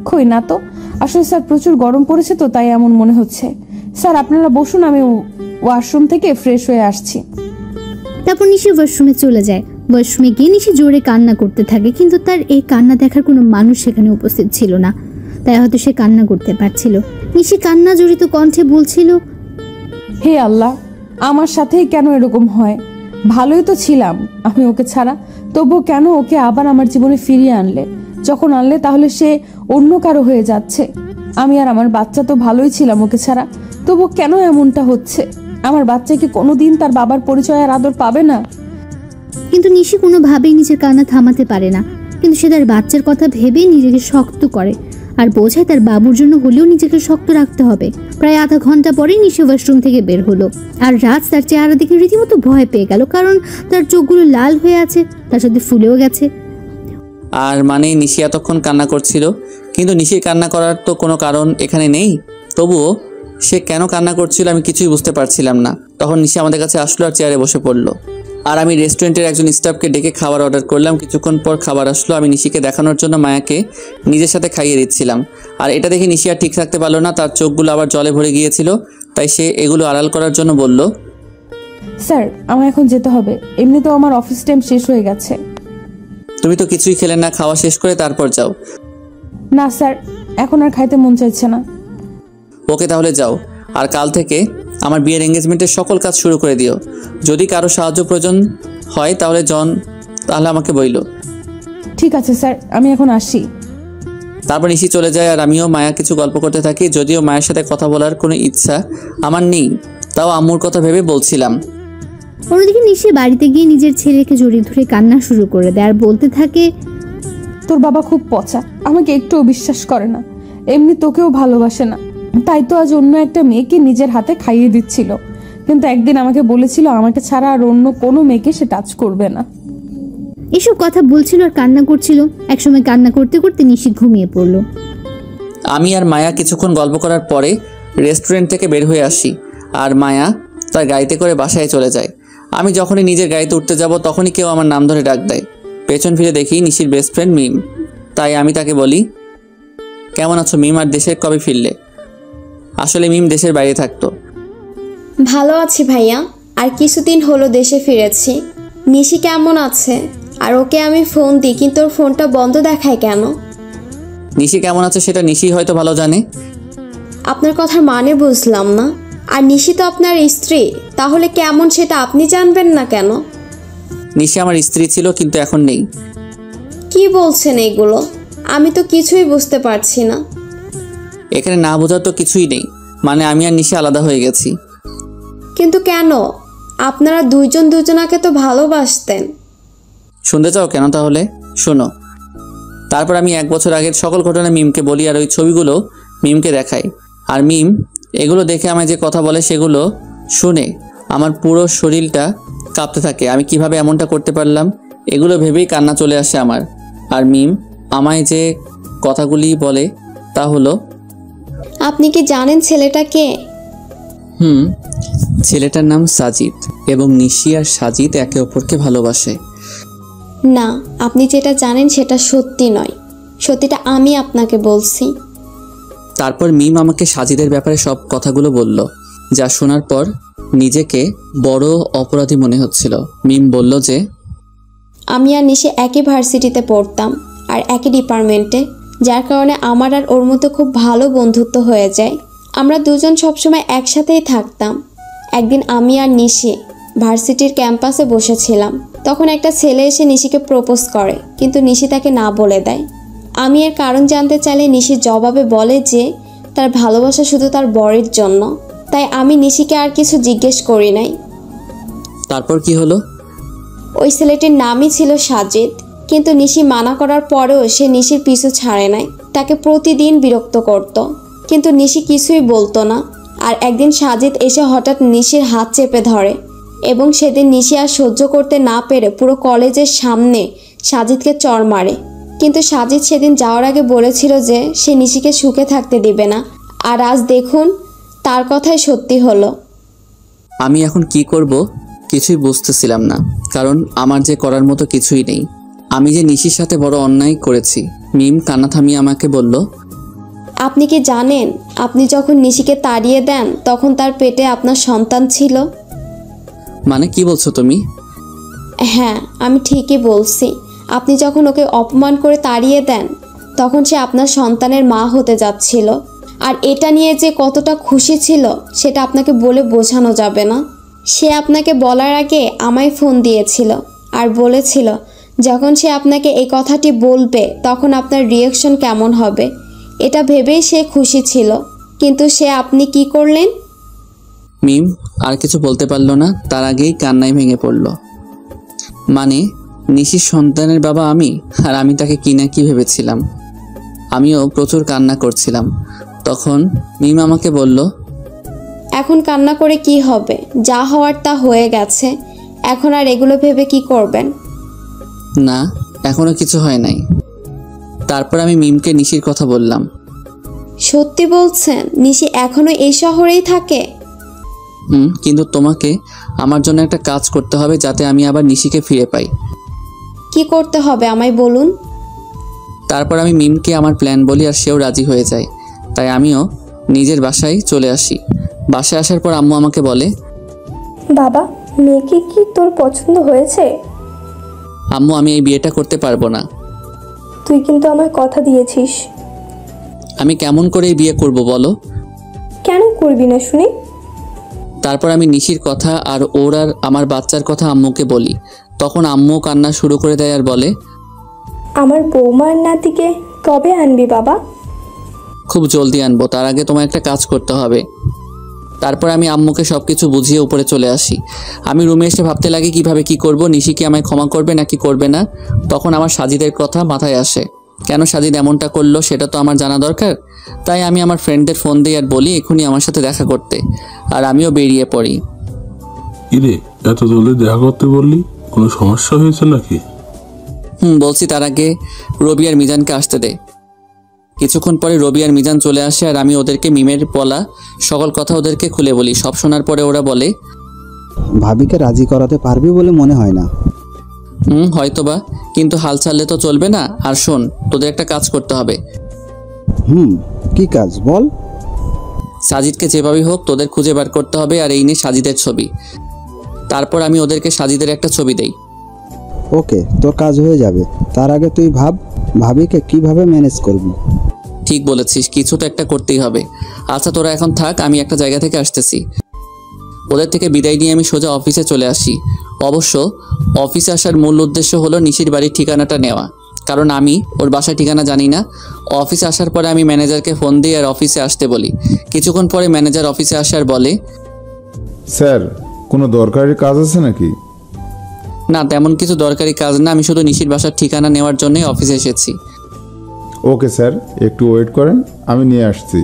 কই না তো, আসলে স্যার প্রচুর গরম পড়েছে তো তাই এমন মনে হচ্ছে। স্যার আপনারা বসুন, আমি ওয়াশরুম থেকে ফ্রেশ হয়ে আসছি। তারপর নিশি ওয়াশরুমে চলে যায়। ওয়াশরুমে গিয়ে নিশি জোরে কান্না করতে থাকে, কিন্তু তার এই কান্না দেখার কোনো মানুষ সেখানে উপস্থিত ছিল না, তাই হয়তো সে কান্না করতে পারছিল। নিশি কান্না জড়িত কণ্ঠে বলছিল, হে আল্লাহ, আমার সাথেই কেন এরকম হয়? ভালোই তো ছিলাম আমি ওকে ছাড়া, তবুও কেন ওকে আবার আমার জীবনে ফিরিয়ে আনলে? যখন আনলে তাহলে সে অন্য কারো হয়ে যাচ্ছে। আমি আর আমার বাচ্চা তো ভালোই ছিলাম ওকে ছাড়া, তবুও কেন এমনটা হচ্ছে? আমার বাচ্চা কি কোনোদিন তার বাবার পরিচয় আর আদর পাবে না? কিন্তু নিশি কোনোভাবেই নিজের কান্না থামাতে পারে না। কিন্তু সে তার বাচ্চার কথা ভেবেই নিজেকে শক্ত করে আর বোঝায় তার বাবুর জন্য হলেও নিজেকে শক্ত রাখতে হবে। প্রায় আধা ঘন্টা পরেই নিশি ওয়াশরুম থেকে বের হলো আর রাজ তার চেহারা দেখে রীতিমতো ভয় পেয়ে গেল, কারণ তার চোখগুলো লাল হয়ে আছে, তার সাথে ফুলেও গেছে। আর মানে নিশি এতক্ষণ কান্না করছিল, কিন্তু নিশির কান্না করার তো কোনো কারণ এখানে নেই, তবুও সে কেন কান্না করছিল আমি কিছুই বুঝতে পারছিলাম না। তখন নিশি আমাদের কাছে আসলো আর চেয়ারে বসে পড়লো, আর আমি রেস্টুরেন্টের একজন স্টাফকে ডেকে খাবার অর্ডার করলাম। কিছুক্ষণ পর খাবার আসলো। আমি নিশিকে দেখানোর জন্য মায়াকে নিজের সাথে খাইয়ে দিচ্ছিলাম, আর এটা দেখে নিশি আর ঠিক থাকতে পারলো না, তার চোখগুলো আবার জলে ভরে গিয়েছিল, তাই সে এগুলো আড়াল করার জন্য বলল, স্যার আমার এখন যেতে হবে, এমনিতেও আমার অফিস টাইম শেষ হয়ে গেছে। তুমি তো কিছুই খেলে না, খাওয়া শেষ করে তারপর যাও। না স্যার, এখন আর খাইতে মন চাইছে না। ওকে তাহলে যাও, আর কাল থেকে আমার বিয়ের এঙ্গেজমেন্টের সকল কাজ শুরু করে দিও। যদি কারো সাহায্য প্রয়োজন হয় তাহলে আমাকে বইলো। ঠিক আছে স্যার, আমি এখন আসি। তারপর নিশি চলে যায় আর আমিও মায়া কিছু গল্প করতে থাকি। যদিও মায়ের সাথে কথা বলার কোনো ইচ্ছা আমার নেই, তাও আম্মুর কথা ভেবে বলছিলাম। অন্যদিকে নিশি বাড়িতে গিয়ে নিজের ছেলেকে জড়িয়ে ধরে কান্না শুরু করে দেয় আর বলতে থাকে, তোর বাবা খুব পচা, আমাকে একটুও বিশ্বাস করে না, এমনি তোকেও ভালোবাসে না, তাই তো আজ অন্য একটা মেয়েকে নিজের হাতে খাইয়ে দিচ্ছিল, কিন্তু একদিন আমাকে বলেছিল আমাকে ছাড়া আর অন্য কোনো মেয়েকে সে টাচ করবে না। এসব কথা বলছিল আর কান্না করছিল। একসময় কান্না করতে করতে নিশি ঘুমিয়ে পড়লো। আমি আর মায়া কিছুক্ষণ গল্প করার পরে রেস্টুরেন্ট থেকে বের হয়ে আসি, আর মায়া তার গাড়িতে করে বাসায় চলে যায়। আমি যখনই নিজের গাড়িতে উঠতে যাব তখনই কেউ আমার নাম ধরে ডাক দেয়। পেছন ফিরে দেখি নিশির বেস্ট ফ্রেন্ড মিম, তাই আমি তাকে বলি, কেমন আছো মিম, আর দেশে কবে ফিরলে? আসলে মিম দেশের বাইরে থাকতো। ভালো আছি ভাইয়া, আর কিছুদিন হলো দেশে ফিরেছি। নিশি কেমন আছে? আর ওকে আমি ফোন দিই কিন্তু ওর ফোনটা বন্ধ দেখায় কেন? নিশি কেমন আছে সেটা নিশি হয়তো ভালো জানে। আপনার কথার মানে বুঝলাম না। আর নিশি তো আপনার স্ত্রী, তাহলে কেমন সেটা আপনি জানবেন না কেন? নিশি আমার স্ত্রী ছিল, কিন্তু এখন নেই। কি বলছেন এগুলো? আমি তো কিছুই বুঝতে পারছি না। এখানে না বোঝার তো কিছুই নেই, মানে আমি আর নিশি আলাদা হয়ে গেছি। কিন্তু কেন? আপনারা দুইজন দুজনাকে তো ভালোবাসতেন। শুনতে চাও কেন? তাহলে শোনো। তারপর আমি 1 বছর আগের সকল ঘটনা মিমকে বলি আর ওই ছবিগুলো মিমকে দেখাই, আর মিম এগুলো দেখে আমায় যে কথা বলে সেগুলো শুনে আমার পুরো শরীরটা কাঁপতে থাকে। আমি কিভাবে এমনটা করতে পারলাম এগুলো ভেবেই কান্না চলে আসে আমার। আর মিম আমায় যে কথাগুলি বলে তা হলো, আপনি কি জানেন ছেলেটা কে? ছেলেটার নাম সাজিদ, এবং নিশি আর সাজিদ একে অপরকে ভালোবাসে। না, আপনি যেটা জানেন সেটা সত্যি নয়, সত্যিটা আমি আপনাকে বলছি। তারপর মিম আমাকে সাজিদের ব্যাপারে সব কথাগুলো বলল, যা শোনার পর নিজেকে বড় অপরাধী মনে হচ্ছিল। মিম বলল যে আমি আর নিশি একই ভার্সিটিতে পড়তাম আর একই ডিপার্টমেন্টে, যার কারণে আমার আর ওর মধ্যে খুব ভালো বন্ধুত্ব হয়ে যায়। আমরা দুজন সবসময় একসাথেই থাকতাম। একদিন আমি আর নিশি ভার্সিটির ক্যাম্পাসে বসেছিলাম, তখন একটা ছেলে এসে নিশিকে প্রপোজ করে, কিন্তু নিশি তাকে না বলে দেয়। আমি এর কারণ জানতে চাইলে নিশি জবাবে বলে যে তার ভালোবাসা শুধু তার বরের জন্য। তাই আমি নিশিকে আর কিছু জিজ্ঞেস করি নাই। তারপর কি হলো? ওই ছেলেটির নামই ছিল সাজিদ। কিন্তু নিশি মানা করার পরেও সে নিশির পিছু ছাড়ে নাই। তাকে প্রতিদিন বিরক্ত করত, কিন্তু নিশি কিছুই বলতো না। আর একদিন সাজিদ এসে হঠাৎ নিশির হাত চেপে ধরে এবং সেদিন নিশি আর সহ্য করতে না পেরে পুরো কলেজের সামনে সাজিদকে চড় মারে। কিন্তু সাজিদ সেদিন যাওয়ার আগে বলেছিল যে সে নিশিকে সুখে থাকতে দিবে না, আর আজ দেখুন তার কথাই সত্যি হলো। আমি এখন কি করব কিছুই বুঝতেছিলাম না, কারণ আমার যে করার মতো কিছুই নেই। আমি যে নিশির সাথে বড় অন্যায় করেছি। মিম কান্না থামিয়ে আমাকে বলল, আপনি কি জানেন আপনি যখন নিশিকে তাড়িয়ে দেন তখন তার পেটে আপনার সন্তান ছিল? মানে কি বলছো তুমি? হ্যাঁ, আমি ঠিকই বলছি। আপনি যখন ওকে অপমান করে তাড়িয়ে দেন তখন সে আপনার সন্তানের মা হতে যাচ্ছিল। আর এটা নিয়ে যে কতটা খুশি ছিল সেটা আপনাকে বলে বোঝানো যাবে না। সে আপনাকে বলার আগে আমায় ফোন দিয়েছিল আর বলেছিল যখন সে আপনাকে এই কথাটি বলবে তখন আপনার রিয়াকশন কেমন হবে, এটা ভেবেই সে খুশি ছিল। কিন্তু সে আপনি কি করলেন? মিম আর কিছু বলতে পারলো না, তার আগেই কান্নায় ভেঙে পড়ল। মানে নিশির সন্তানের বাবা আমি, আর আমি তাকে কি না কি ভেবেছিলাম। আমিও প্রচুর কান্না করছিলাম। তখন মিম আমাকে বলল, এখন কান্না করে কি হবে? যা হওয়ার তা হয়ে গেছে। এখন আর এগুলো ভেবে কি করবেন? না, এখনো কিছু হয় নাই। তারপর আমি মিমকে নিশির কথা বললাম। সত্যি বলছেন? নিশি এখনো এই শহরেই থাকে? কিন্তু তোমাকে আমার জন্য একটা কাজ করতে হবে যাতে আমি আবার নিশিকে ফিরে পাই। কি করতে হবে আমায় বলুন। তারপর আমি মিমকে আমার প্ল্যান বলি আর সেও রাজি হয়ে যায়। তাই আমিও নিজের বাসায় চলে আসি। বাসায় আসার পর আম্মু আমাকে বলে, বাবা, মেয়েকে কি তোর পছন্দ হয়েছে? আম্মু আমি এই বিয়েটা করতে পারবো না। তুই কিন্তু আমায় কথা দিয়েছিস। আমি কেমন করে এই বিয়ে করব বলো? কেন করবি না শুনি? তারপর আমি নিশির কথা আর ওর আর আমার বাচ্চার কথা আম্মুকে বলি। তখন আম্মু কান্না শুরু করে দেয় আর বলে, আমার বৌমার নাতিকে কবে আনবি বাবা? খুব জলদি আনবো, তার আগে তোমার একটা কাজ করতে হবে। তারপর আমি আম্মুকে সব কিছু বুঝিয়ে উপরে চলে আসি। আমি রুমে এসে ভাবতে লাগি কিভাবে কি করব। নিশি কি আমায় ক্ষমা করবে নাকি করবে না। তখন আমার সাজিদের কথা মাথায় আসে। কেন সাজিদ এমনটা করলো সেটা তো আমার জানা দরকার। তাই আমি আমার ফ্রেন্ডদের ফোন দিই আর বলি এখনই আমার সাথে দেখা করতে। আর আমিও বেরিয়ে পড়ি। ইরে, এত জলদি দেখা করতে বললি? কোনো সমস্যা হয়েছে নাকি? বলছি, তার আগে রবি আর মিজানকে আসতে দে। কিছুক্ষণ পরে রবি আর মিজান চলে আসে আর আমি ওদেরকে মিমের বলা সকল কথা ওদেরকে খুলে বলি। সব শোনার পরে ওরা বলে, ভাবিকে রাজি করাতে পারবি বলে মনে হয় না। হয়তোবা, কিন্তু হাল ছাড়লে তো চলবে না। আর শোন, তোদের একটা কাজ করতে হবে। কি কাজ বল? সাজিদকে যেভাবেই হোক তোদের খুঁজে বার করতে হবে আর এই নিয়ে সাজিদের ছবি। তারপর আমি ওদেরকে সাজিদের একটা ছবি দেই। ওকে, তোর কাজ হয়ে যাবে। তার আগে তুই ভাব ভাবিকে কিভাবে ম্যানেজ করবি। ঠিক বলেছিস, কিছু তো একটা করতেই হবে। আচ্ছা তোরা এখন থাক, আমি একটা জায়গা থেকে আসতেছি। ওদের থেকে বিদায় নিয়ে আমি সোজা অফিসে চলে আসি। অবশ্য অফিসে আসার মূল উদ্দেশ্য হলো নিশির বাড়ির ঠিকানাটা নেওয়া, কারণ আমি ওর বাসার ঠিকানা জানি না। অফিসে আসার পরে আমি ম্যানেজারকে ফোন দিই আর অফিসে আসতে বলি। কিছুক্ষণ পরে ম্যানেজার অফিসে আসার বলে, স্যার কোনো দরকারি কাজ আছে নাকি? না, তেমন কিছু দরকারি কাজ না, আমি শুধু নিশির বাসার ঠিকানা নেওয়ার জন্যই অফিসে এসেছি। ওকে স্যার, একটু ওয়েট করেন, আমি নিয়ে আসছি।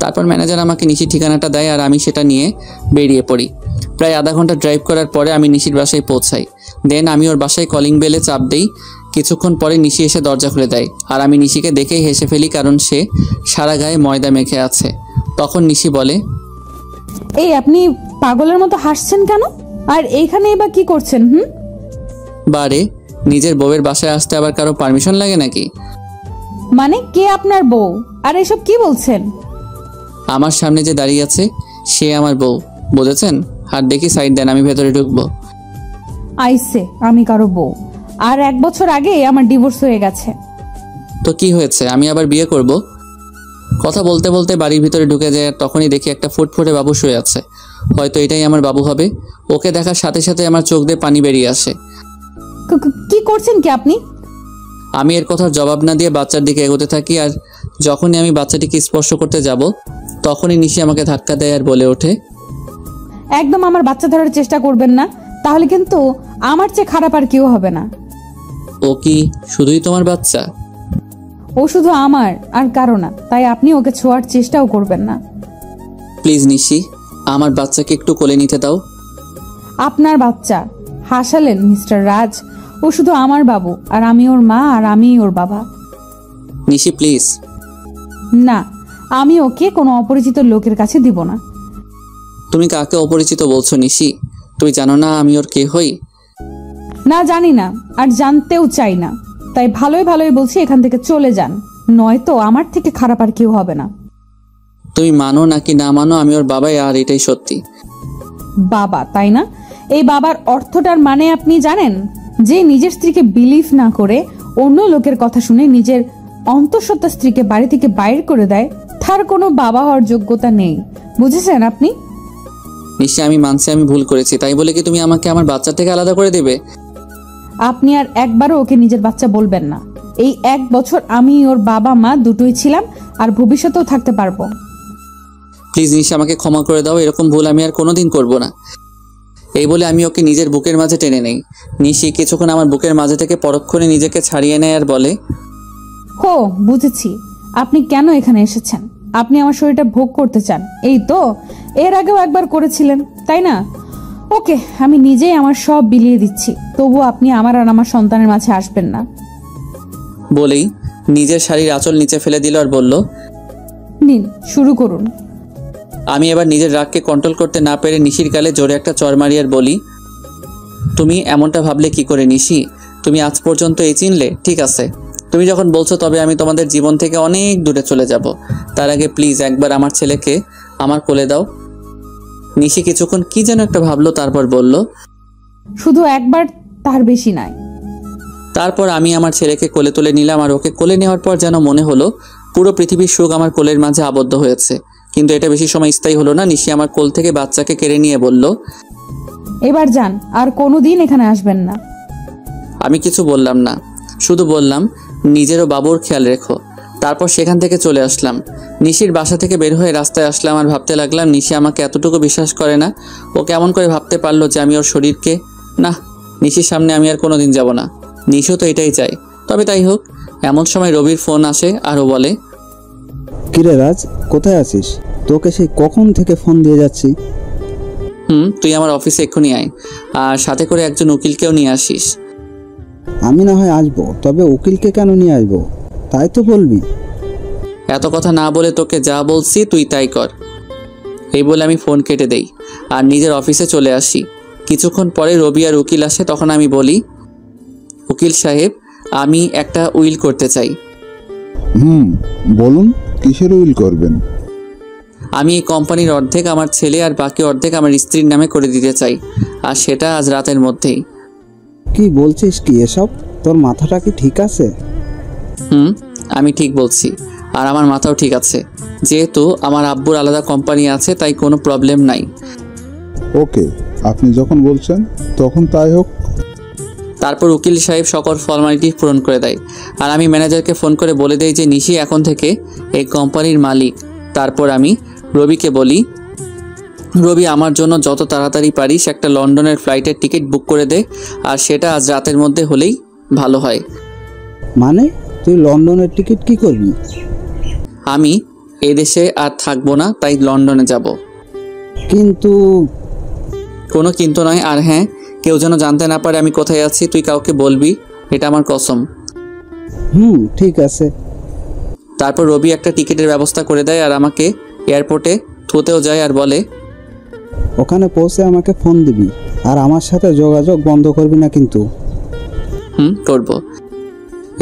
তারপর ম্যানেজার আমাকে নিশির ঠিকানাটা দেয় আর আমি সেটা নিয়ে বেরিয়ে পড়ি। প্রায় আধা ঘন্টা ড্রাইভ করার পরে আমি নিশির বাসায় পৌঁছাই। দেন আমি ওর বাসায় কলিং বেলে চাপ দেই। কিছুক্ষণ পরে নিশি এসে দরজা খুলে দেয় আর আমি নিশিকে দেখেই হেসে ফেলি, কারণ সে সারা গায়ে ময়দা মেখে আছে। তখন নিশি বলে, এই আপনি পাগলের মতো হাসছেন কেন? আর এইখানে বা কি করছেন? বারে, নিজের বউয়ের বাসায় আসতে আবার কারো পারমিশন লাগে নাকি? মানে কে আপনার বউ? আর এসব কি বলছেন? আমার সামনে যে দাঁড়িয়ে আছে সে আমার বউ, বুঝেছেন? আর দেখি সাইড দেন, আমি ভেতরে ঢুকবো। আইসে আমি কারো বউ? আর 1 বছর আগে আমার ডিভোর্স হয়ে গেছে। তো কি হয়েছে, আমি আবার বিয়ে করব? কথা বলতে বলতে বাড়ির ভিতরে ঢুকে যায় আর তখনই দেখি একটা ফুটফুটে বাবু শুয়ে আছে। হয়তো এটাই আমার বাবু হবে। ওকে দেখার সাথে সাথে আমার চোখ দিয়ে পানি বেরিয়ে আসে। কি করছেন কি আপনি? আমি এর কথার জবাব না দিয়ে বাচ্চার দিকে এগোতে থাকি। আর যখনই আমি বাচ্চাটিকে স্পর্শ করতে যাব তখনই নিশি আমাকে ধাক্কা দেয় আর বলে ওঠে, একদম আমার বাচ্চা ধরার চেষ্টা করবেন না, তাহলে কিন্তু আমার চেয়ে খারাপ আর কেউ হবে না। ও কি শুধুই তোমার বাচ্চা? ও শুধু আমার আর কারো না, তাই আপনি ওকে ছোঁয়ার চেষ্টাও করবেন না। প্লিজ নিশি, আমার বাচ্চাকে একটু কোলে নিতে দাও। আপনার বাচ্চা? হাসালেন মিস্টার রাজ। ও শুধু আমার বাবু, আর আমি ওর মা, আর আমি ওর বাবা। নিশি প্লিজ। না, আমি ওকে কোনো অপরিচিত লোকের কাছে দিব না। তুমি কাকে অপরিচিত বলছো নিশি? তুমি জানো না আমি ওর কে হই? না, জানি না, আর জানতেও চাই না। তাই ভালোই ভালোই বলছি, এখান থেকে চলে যান, নয়তো আমার থেকে খারাপ আর কেউ হবে না। তুমি মানো নাকি না মানো, আমি ওর বাবাই, আর এটাই সত্যি। বাবা, তাই না? এই বাবার অর্থটার মানে আপনি জানেন? যে নিজের স্ত্রীকে বিলিভ না করে অন্য লোকের কথা শুনে নিজের অন্তঃসত্ত্বা স্ত্রীকে বাড়ি থেকে বাইর করে দেয়, তার কোনো বাবা হওয়ার যোগ্যতা নেই। বুঝেছেন আপনি? নিশ্চয় আমি মানছি আমি ভুল করেছি, তাই বলে কি তুমি আমাকে আমার বাচ্চা থেকে আলাদা করে দেবে? আপনি আর একবারও ওকে নিজের বাচ্চা বলবেন না। এই 1 বছর আমি ওর বাবা মা দুটোই ছিলাম, আর ভবিষ্যতেও থাকতে পারবো। প্লিজ নিশি, আমাকে ক্ষমা করে দাও, এরকম ভুল আমি আর কোনোদিন করব না। এই বলে আমি ওকে নিজের বুকের মাঝে টেনে নেই। নিশি কিছুক্ষণ আমার বুকের মাঝে থেকে পরক্ষণে নিজেকে ছাড়িয়ে নেয় আর বলে, হো, বুঝেছি আপনি কেন এখানে এসেছেন। আপনি আমার শরীরটা ভোগ করতে চান, এই তো? এর আগেও একবার করেছিলেন, তাই না? ওকে, আমি নিজেই আমার সব বিলিয়ে দিচ্ছি, তবু আপনি আমার আর আমার সন্তানের মাঝে আসবেন না। বলেই নিজের শাড়ির আঁচল নিচে ফেলে দিল আর বলল, নিন, শুরু করুন। আমি এবার নিজের রাগকে কন্ট্রোল করতে না পেরে নিশির গালে জোরে একটা চড় মারি আর বলি, তুমি এমনটা ভাবলে কি করে নিশি? তুমি আজ পর্যন্ত এই চিনলে? ঠিক আছে, তুমি যখন বলছো তবে আমি তোমাদের জীবন থেকে অনেক দূরে চলে যাব। তার আগে প্লিজ একবার আমার ছেলেকে আমার কোলে দাও। নিশি কিছুক্ষণ কি যেন একটা ভাবলো, তারপর বলল, শুধু একবার, তার বেশি নয়। তারপর আমি আমার ছেলেকে কোলে তুলে নিলাম, আর ওকে কোলে নেওয়ার পর যেন মনে হলো পুরো পৃথিবীর সুখ আমার কোলের মাঝে আবদ্ধ হয়েছে। কিন্তু এটা বেশি সময় স্থায়ী হলো না। নিশি আমার কোল থেকে বাচ্চাকে কেড়ে নিয়ে বলল, এবার যান, আর কোনোদিন এখানে আসবেন না। আমি কিছু বললাম না, শুধু বললাম নিজেরও বাবুর খেয়াল রেখো। তারপর সেখান থেকে চলে আসলাম। নিশির বাসা থেকে বের হয়ে রাস্তায় আসলাম আর ভাবতে লাগলাম, নিশি আমাকে এতটুকু বিশ্বাস করে না। ও কেমন করে ভাবতে পারলো যে আমি ওর শরীরকে, না, নিশির সামনে আমি আর কোনোদিন যাব না। নিশিও তো এটাই চাই। তবে তাই হোক। এমন সময় রবির ফোন আসে আর ও বলে, কিরে রাজ, কোথায় আছিস? তোকে সেই কখন থেকে ফোন দিয়ে যাচ্ছি। তুই আমার অফিসে এক্ষুনি আয়, আর সাথে করে একজন উকিলকেও নিয়ে আসিস। আমি না হয় আসবো, তবে উকিলকে কেন নিয়ে আসবো তাই তো বলবি। এত কথা না বলে তোকে যা বলছি তুই তাই কর। এই বলে আমি ফোন কেটে দেই আর নিজের অফিসে চলে আসি। কিছুক্ষণ পরে রবি আর উকিল আসে। তখন আমি বলি, উকিল সাহেব, আমি একটা উইল করতে চাই। বলুন, কিসের উইল করবেন? আমি এই কোম্পানির অর্ধেক আমার ছেলে আর বাকি অর্ধেক আমার স্ত্রীর নামে করে দিতে চাই, আর সেটা আজ রাতের মধ্যেই। কি বলছিস কি এসব? তোর মাথাটা কি ঠিক আছে? আমি ঠিক বলছি, আর আমার মাথাও ঠিক আছে। যেহেতু আমার আব্বুর আলাদা কোম্পানি আছে, তাই কোনো প্রবলেম নাই। ওকে, আপনি যখন বলছেন তখন তাই হোক। তারপর উকিল সাহেব সকল ফর্মালিটি পূরণ করে দেয়, আর আমি ম্যানেজারকে ফোন করে বলে দেই যে নিশি এখন থেকে এই কোম্পানির মালিক। তারপর আমি রবিকে বলি, রবি আমার জন্য যত তাড়াতাড়ি পারিস একটা লন্ডনের ফ্লাইটের টিকিট বুক করে দে, আর সেটা আজ রাতের মধ্যে হলেই ভালো হয়। মানে তুই লন্ডনের টিকিট কি করবি? আমি এদেশে আর থাকবো না, তাই লন্ডনে যাব। কিন্তু কোনো কিন্তু নয়। আর হ্যাঁ, কেউ যেন জানতে না পারে আমি কোথায় আছি। তুই কাউকে বলবি, এটা আমার কসম। ঠিক আছে। তারপর রবি একটা টিকিটের ব্যবস্থা করে দেয় আর আমাকে এয়ারপোর্টে থুতেও যায় আর বলে, ওখানে পৌঁছে আমাকে ফোন দিবি, আর আমার সাথে যোগাযোগ বন্ধ করবি না কিন্তু। করব।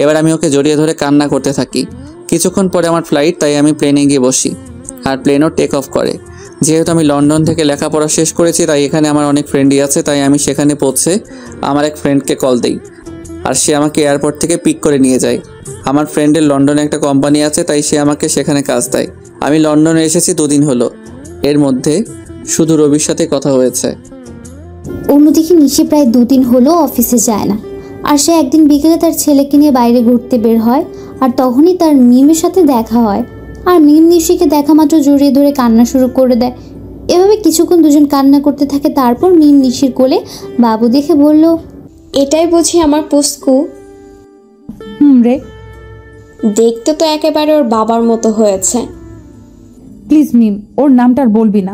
এবার আমি ওকে জড়িয়ে ধরে কান্না করতে থাকি। কিছুক্ষণ পরে আমার ফ্লাইট, তাই আমি প্লেনে গিয়ে বসি, আর প্লেনও টেক অফ করে। যেহেতু আমি লন্ডন থেকে লেখাপড়া শেষ করেছি, তাই এখানে আমার অনেক ফ্রেন্ডই আছে, তাই আমি সেখানে পৌঁছে আমার এক ফ্রেন্ডকে কল দিই, আর সে আমাকে এয়ারপোর্ট থেকে পিক করে নিয়ে যায়। আমার ফ্রেন্ডের লন্ডনে একটা কোম্পানি আছে, তাই সে আমাকে সেখানে কাজ দেয়। আমি লন্ডনে এসেছি 2 দিন হলো, এর মধ্যে শুধু রবির সাথে কথা হয়েছে। অন্যদিকে নিশি প্রায় 2 দিন হলো অফিসে যায় না, আর সে একদিন বিকেলে তার ছেলেকে নিয়ে বাইরে ঘুরতে বের হয়, আর তখনই তার মিমের সাথে দেখা হয়। আর মিম নিশিকে দেখা মাত্র জড়িয়ে ধরে কান্না শুরু করে দেয়। এভাবে কিছুক্ষণ দুজন কান্না করতে থাকে। তারপর মিম নিশির কোলে বাবু দেখে বলল, এটাই বুঝি আমার পুস্কু? রে, দেখতে তো একেবারে ওর বাবার মতো হয়েছে। প্লিজ মিম, ওর নামটা আর বলবি না।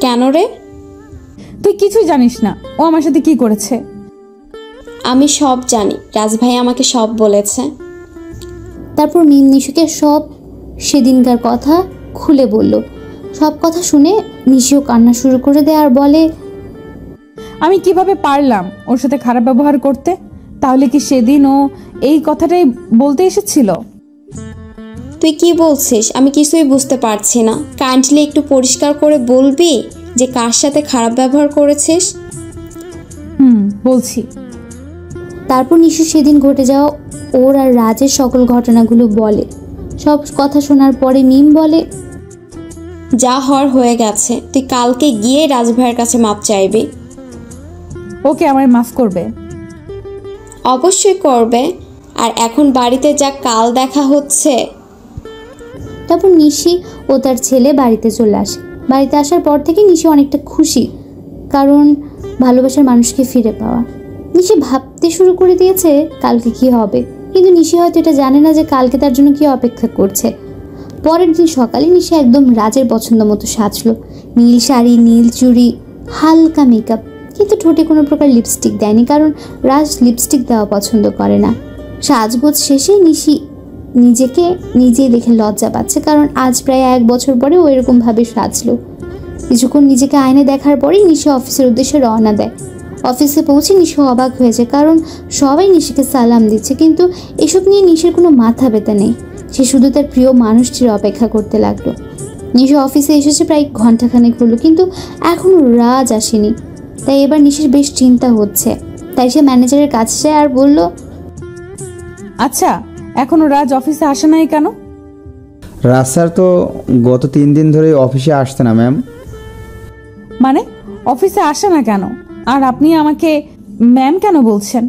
কেন রে? তুই কিছুই জানিস না ও আমার সাথে কি করেছে। আমি সব জানি, রাজ ভাই আমাকে সব বলেছে। তারপর মিম নিশুকে সব সেদিনকার কথা খুলে বলল। সব কথা শুনে নিশিও কান্না শুরু করে দেয় আর বলে, আমি কিভাবে পারলাম ওর সাথে খারাপ ব্যবহার করতে? তাহলে কি সেদিন ও এই কথাটাই বলতে এসেছিল? তুই কি বলছিস? আমি কিছুই বুঝতে পারছি না। কাইন্ডলি একটু পরিষ্কার করে বলবি যে কার সাথে খারাপ ব্যবহার করেছিস? বলছি। তারপর নিশু সেদিন ঘটে যাওয়া ওর আর রাজের সকল ঘটনাগুলো বলে। সব কথা শোনার পরে মিম বলে, যা হওয়ার হয়ে গেছে, তুই কালকে গিয়ে রাজ ভাইয়ের কাছে মাপ চাইবি। ওকে আমায় মাফ করবে? অবশ্যই করবে। আর এখন বাড়িতে যা, কাল দেখা হচ্ছে। তারপর নিশি ও তার ছেলে বাড়িতে চলে আসে। বাড়িতে আসার পর থেকে নিশি অনেকটা খুশি, কারণ ভালোবাসার মানুষকে ফিরে পাওয়া। নিশি ভাবতে শুরু করে দিয়েছে কালকে কি হবে, কিন্তু নিশি হয়তো এটা জানে না যে কালকে তার জন্য কি অপেক্ষা করছে। পরের দিন সকালে নিশি একদম রাজের পছন্দ মতো সাজলো। নীল শাড়ি, নীল চুড়ি, হালকা মেকআপ, কিন্তু ঠোঁটে কোনো প্রকার লিপস্টিক দেয়নি, কারণ রাজ লিপস্টিক দেওয়া পছন্দ করে না। সাজগোজ শেষে নিশি নিজেকে নিজেই দেখে লজ্জা পাচ্ছে, কারণ আজ প্রায় 1 বছর পরে ও এরকমভাবে সাজলো। কিছুক্ষণ নিজেকে আয়নে দেখার পরেই নিশি অফিসের উদ্দেশ্যে রওনা দেয়। অফিসে পৌঁছে নিশি অবাক হয়েছে, কারণ সবাই নিশিকে সালাম দিচ্ছে, কিন্তু এসব নিয়ে নিশির কোনো মাথা ব্যথা নেই। সে শুধু তার প্রিয় মানুষটির অপেক্ষা করতে লাগলো। নিশি অফিসে এসেছে প্রায় ঘন্টাখানেক হলো, কিন্তু এখনও রাজ আসেনি। তাই এবার নিশির বেশ চিন্তা হচ্ছে। তাই সে ম্যানেজারের কাছে যায় আর বলল, আচ্ছা, এখনো রাজ অফিসে আসে নাই কেন? রাজ স্যার তো গত 3 দিন ধরে অফিসে আসছে না ম্যাম। মানে অফিসে আসে না কেন? আর আপনি আমাকে ম্যাম কেন বলছেন?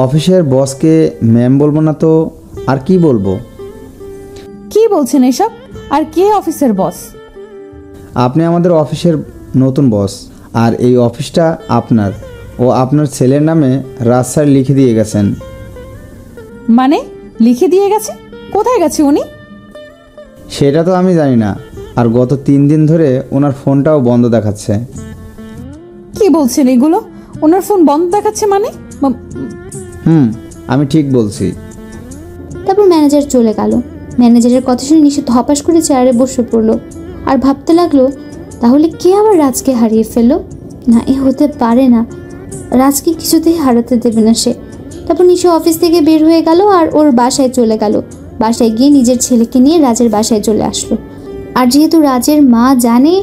অফিসের বসকে ম্যাম বলবো না তো আর কি বলবো? কি বলছেন এসব? আর কে অফিসের বস? আপনি আমাদের অফিসের নতুন বস, আর এই অফিসটা আপনার ও আপনার ছেলের নামে রাজ স্যার লিখে দিয়ে গেছেন। মানে লিখে দিয়ে গেছে? কোথায় গেছে উনি? সেটা তো আমি জানি না, আর গত 3 দিন ধরে ওনার ফোনটাও বন্ধ দেখাচ্ছে। কি বলছেন এগুলো? ওনার ফোন বন্ধ দেখাচ্ছে মানে? আমি ঠিক বলছি। তারপর ম্যানেজার চলে গেল। ম্যানেজারের কথা শুনে নিশি ধপাস করে চেয়ারে বসে পড়লো আর ভাবতে লাগলো, তাহলে কে আবার রাজকে হারিয়ে ফেললো? না, এ হতে পারে না, রাজকে কিছুতেই হারাতে দেবে না সে। তারপর নিশি অফিস থেকে বের হয়ে গেল আর ওর বাসায় চলে গেল। বাসায় গিয়ে নিজের ছেলেকে নিয়ে রাজের বাসায় চলে আসলো। আর যেহেতু রাজের মা জানে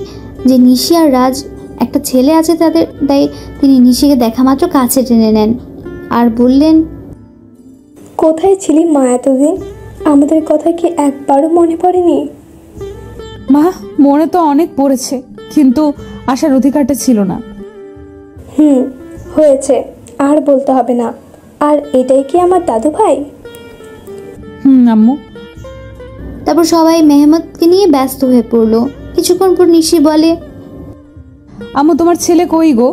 যে নিশি আর রাজ একটা ছেলে আছে তাদের, তাই তিনি নিশিকে দেখা মাত্র কাছে টেনে নেন আর বললেন, কোথায় ছিলি মা এতদিন? আমাদের কথা কি একবারও মনে পড়েনি? মা, মনে তো অনেক পড়েছে, কিন্তু আসার অধিকারটা ছিল না। হয়েছে, আর বলতে হবে না। আর এটাই কি আমার দাদু ভাই? আম্মু। তারপর সবাই মেহমতকে নিয়ে ব্যস্ত হয়ে পড়লো। কিছুক্ষণ পর নিশি বলে, আম্মু, তোমার ছেলে কই গো?